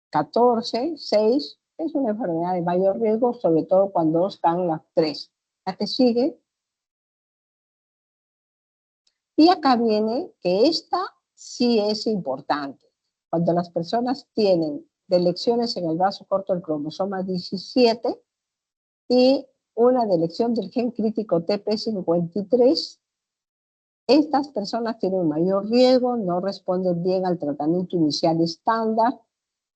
14, 6, es una enfermedad de mayor riesgo, sobre todo cuando están las tres. La que sigue, Y acá viene que esta sí es importante. Cuando las personas tienen deleciones en el brazo corto del cromosoma 17 y una deleción del gen crítico TP53, estas personas tienen mayor riesgo, no responden bien al tratamiento inicial estándar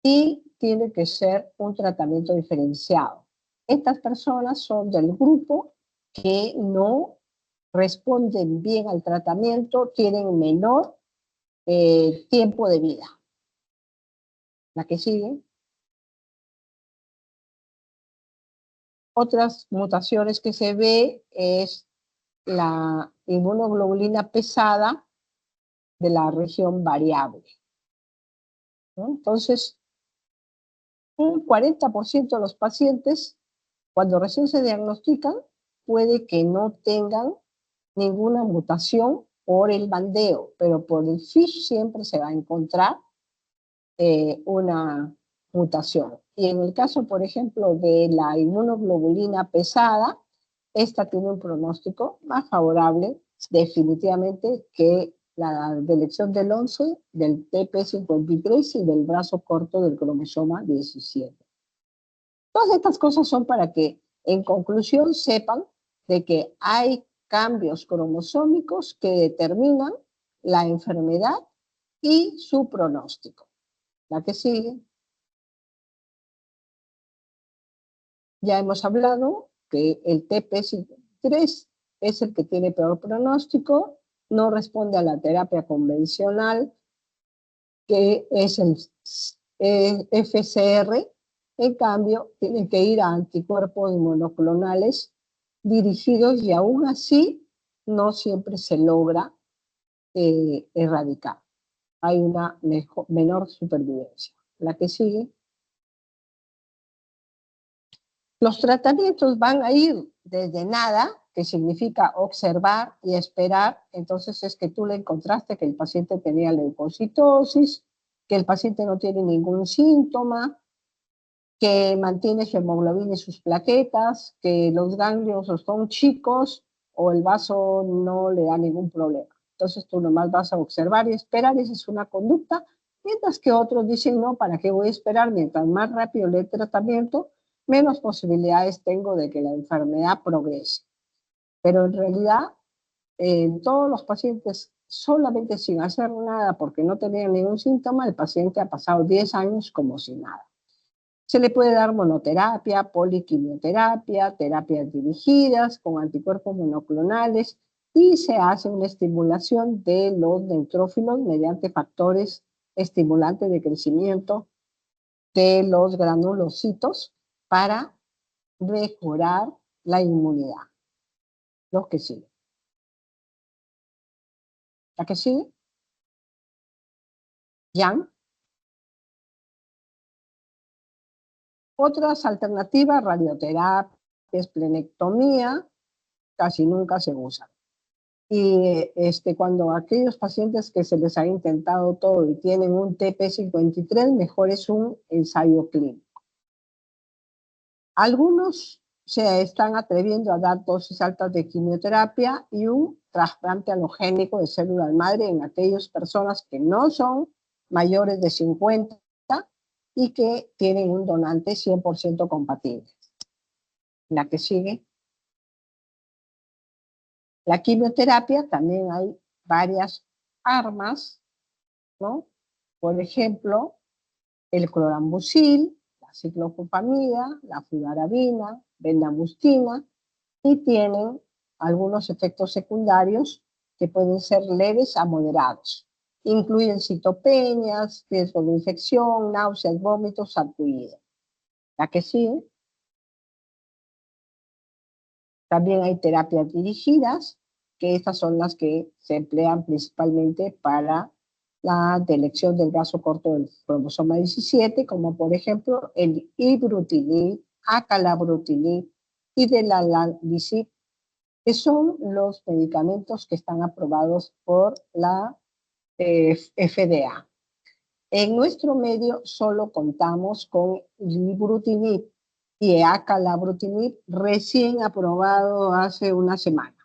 y tiene que ser un tratamiento diferenciado. Estas personas son del grupo que no responden bien al tratamiento, tienen menor tiempo de vida. La que sigue. Otras mutaciones que se ve es la inmunoglobulina pesada de la región variable, ¿no? Entonces, un 40% de los pacientes, cuando recién se diagnostican, puede que no tengan ninguna mutación por el bandeo, pero por el FISH siempre se va a encontrar una mutación. Y en el caso, por ejemplo, de la inmunoglobulina pesada, esta tiene un pronóstico más favorable definitivamente que la deleción del 11, del TP53 y del brazo corto del cromosoma 17. Todas estas cosas son para que, en conclusión, sepan de que hay cambios cromosómicos que determinan la enfermedad y su pronóstico. La que sigue. Ya hemos hablado que el TP53 es el que tiene peor pronóstico, no responde a la terapia convencional, que es el FCR. En cambio, tienen que ir a anticuerpos monoclonales dirigidos y aún así no siempre se logra erradicar. Hay una menor supervivencia. La que sigue. Los tratamientos van a ir desde nada, que significa observar y esperar. Entonces es que tú le encontraste que el paciente tenía leucocitosis, que el paciente no tiene ningún síntoma, que mantiene su hemoglobina y sus plaquetas, que los ganglios son chicos o el vaso no le da ningún problema. Entonces tú nomás vas a observar y esperar, esa es una conducta, mientras que otros dicen, no, ¿para qué voy a esperar? Mientras más rápido le dé tratamiento, menos posibilidades tengo de que la enfermedad progrese. Pero en realidad, en todos los pacientes, solamente sin hacer nada porque no tenían ningún síntoma, el paciente ha pasado 10 años como si nada. Se le puede dar monoterapia, poliquimioterapia, terapias dirigidas con anticuerpos monoclonales y se hace una estimulación de los neutrófilos mediante factores estimulantes de crecimiento de los granulocitos para mejorar la inmunidad. Los que siguen. ¿La que sigue? ¿Jan? Otras alternativas, radioterapia, esplenectomía, casi nunca se usan. Y cuando aquellos pacientes que se les ha intentado todo y tienen un TP53, mejor es un ensayo clínico. Algunos se están atreviendo a dar dosis altas de quimioterapia y un trasplante halogénico de células madre en aquellas personas que no son mayores de 50 y que tienen un donante 100% compatible. La que sigue. La quimioterapia, también hay varias armas, ¿no? Por ejemplo, el clorambucil, la ciclofosfamida, la fludarabina, bendamustina, y tienen algunos efectos secundarios que pueden ser leves a moderados. Incluyen citopenias, riesgo de infección, náuseas, vómitos, sarpullido. La que sigue. También hay terapias dirigidas, que estas son las que se emplean principalmente para la delección del brazo corto del cromosoma 17, como por ejemplo el ibrutinib, acalabrutinib y delalalvisib, que son los medicamentos que están aprobados por la FDA. En nuestro medio solo contamos con ibrutinib y acalabrutinib recién aprobado hace una semana.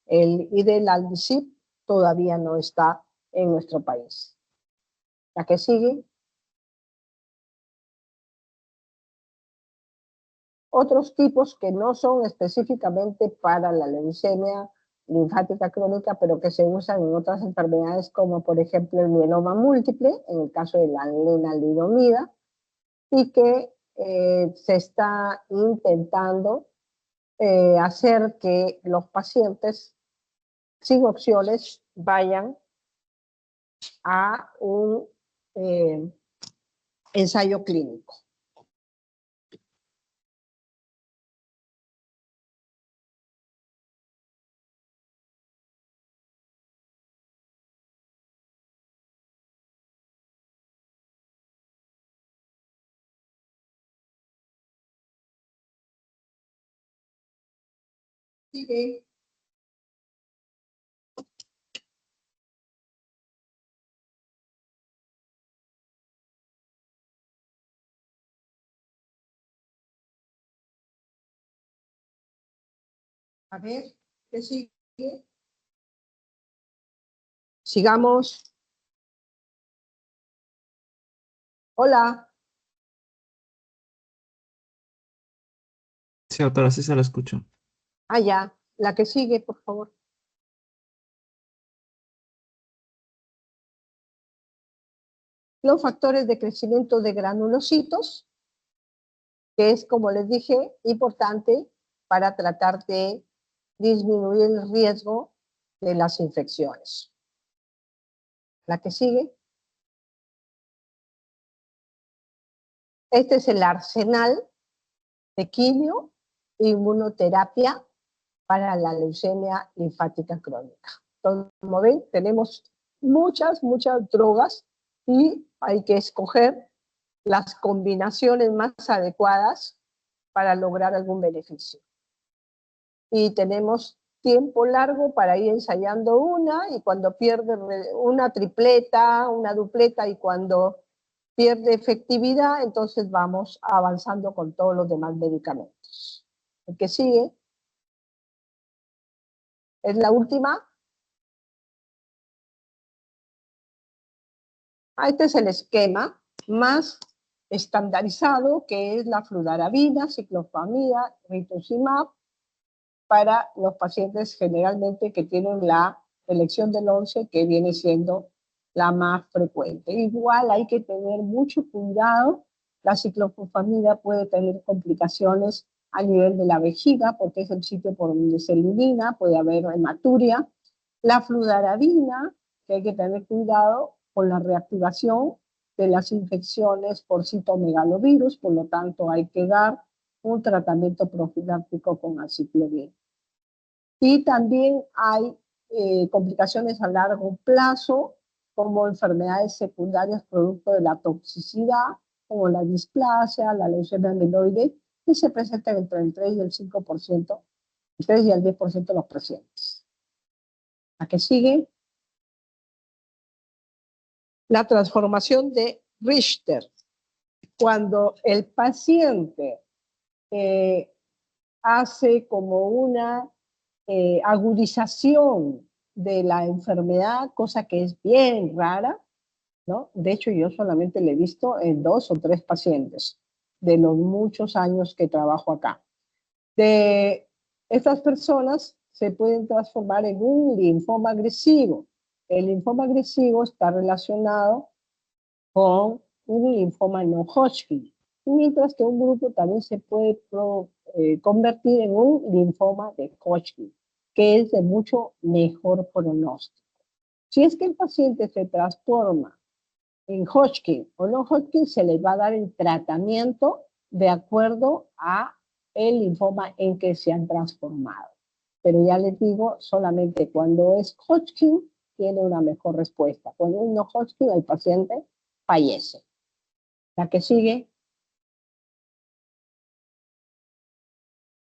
El idelalisib todavía no está en nuestro país. La que sigue. Otros tipos que no son específicamente para la leucemia linfática crónica, pero que se usan en otras enfermedades, como por ejemplo el mieloma múltiple, en el caso de la lenalidomida, y que se está intentando hacer que los pacientes sin opciones vayan a un ensayo clínico. Sí. A ver, ¿qué sigue? Sigamos. Hola. Sí, doctora, sí se la escucho. Ah, ya. La que sigue, por favor. Los factores de crecimiento de granulocitos, que es, como les dije, importante para tratar de disminuir el riesgo de las infecciones. La que sigue. Este es el arsenal de quimio e inmunoterapia para la leucemia linfática crónica. Entonces, como ven, tenemos muchas drogas y hay que escoger las combinaciones más adecuadas para lograr algún beneficio. Y tenemos tiempo largo para ir ensayando una, y cuando pierde una tripleta, una dupleta, y cuando pierde efectividad, entonces vamos avanzando con todos los demás medicamentos. El que sigue es la última. Este es el esquema más estandarizado, que es la fludarabina, ciclopamida, rituximab, para los pacientes generalmente que tienen la elección del 11, que viene siendo la más frecuente. Igual hay que tener mucho cuidado. La ciclopamida puede tener complicaciones a nivel de la vejiga, porque es el sitio por donde se elimina, puede haber hematuria. La fludarabina, que hay que tener cuidado con la reactivación de las infecciones por citomegalovirus, por lo tanto hay que dar un tratamiento profiláctico con aciclovir. Y también hay complicaciones a largo plazo, como enfermedades secundarias producto de la toxicidad, como la displasia, la leucemia amiloide, que se presentan entre el 3 y el 5%, el 3 y el 10% de los pacientes. ¿A qué sigue? La transformación de Richter. Cuando el paciente hace como una agudización de la enfermedad, cosa que es bien rara, ¿no? De hecho, yo solamente le he visto en 2 o 3 pacientes de los muchos años que trabajo acá. De estas personas se pueden transformar en un linfoma agresivo. El linfoma agresivo está relacionado con un linfoma no Hodgkin, mientras que un grupo también se puede convertir en un linfoma de Hodgkin, que es de mucho mejor pronóstico. Si es que el paciente se transforma en Hodgkin o no Hodgkin, se le va a dar el tratamiento de acuerdo a el linfoma en que se han transformado. Pero ya les digo, solamente cuando es Hodgkin tiene una mejor respuesta. Cuando es no Hodgkin, el paciente fallece. La que sigue.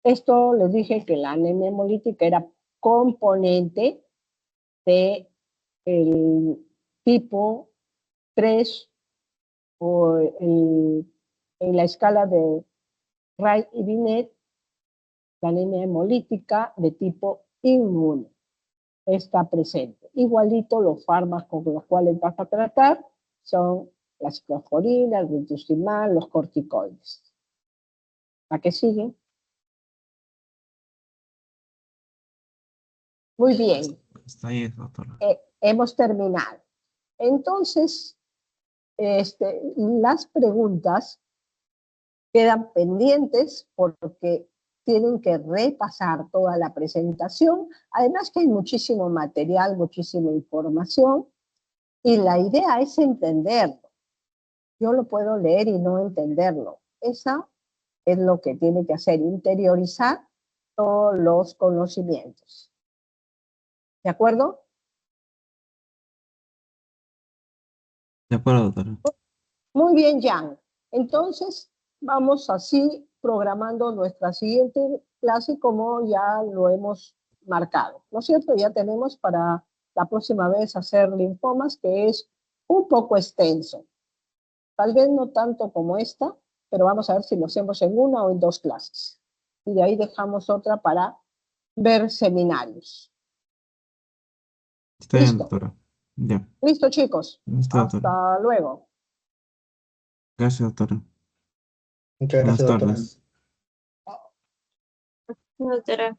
Esto les dije que la anemia hemolítica era componente de el tipo 3 o en la escala de Wright y Binet, la anemia hemolítica de tipo inmune. está presente. Igualito los fármacos con los cuales vas a tratar son la ciclosporina, el rituximab, los corticoides. ¿A qué sigue? Muy bien. Hasta ahí, doctora. Hemos terminado. Entonces, las preguntas quedan pendientes porque tienen que repasar toda la presentación. Además que hay muchísimo material, muchísima información, y la idea es entenderlo. Yo lo puedo leer y no entenderlo. Esa es lo que tiene que hacer, interiorizar todos los conocimientos. ¿De acuerdo? De acuerdo, doctora. Muy bien, Jan. Entonces, vamos así programando nuestra siguiente clase como ya lo hemos marcado, ¿no es cierto? Ya tenemos para la próxima vez hacer linfomas, que es un poco extenso. Tal vez no tanto como esta, pero vamos a ver si lo hacemos en una o en dos clases. Y de ahí dejamos otra para ver seminarios. Está bien, ¿Listo? doctora. Ya. Listo, chicos. Listo, doctora. Hasta luego. Gracias, doctora. Muchas Buenas gracias, doctora. tardes. Doctora.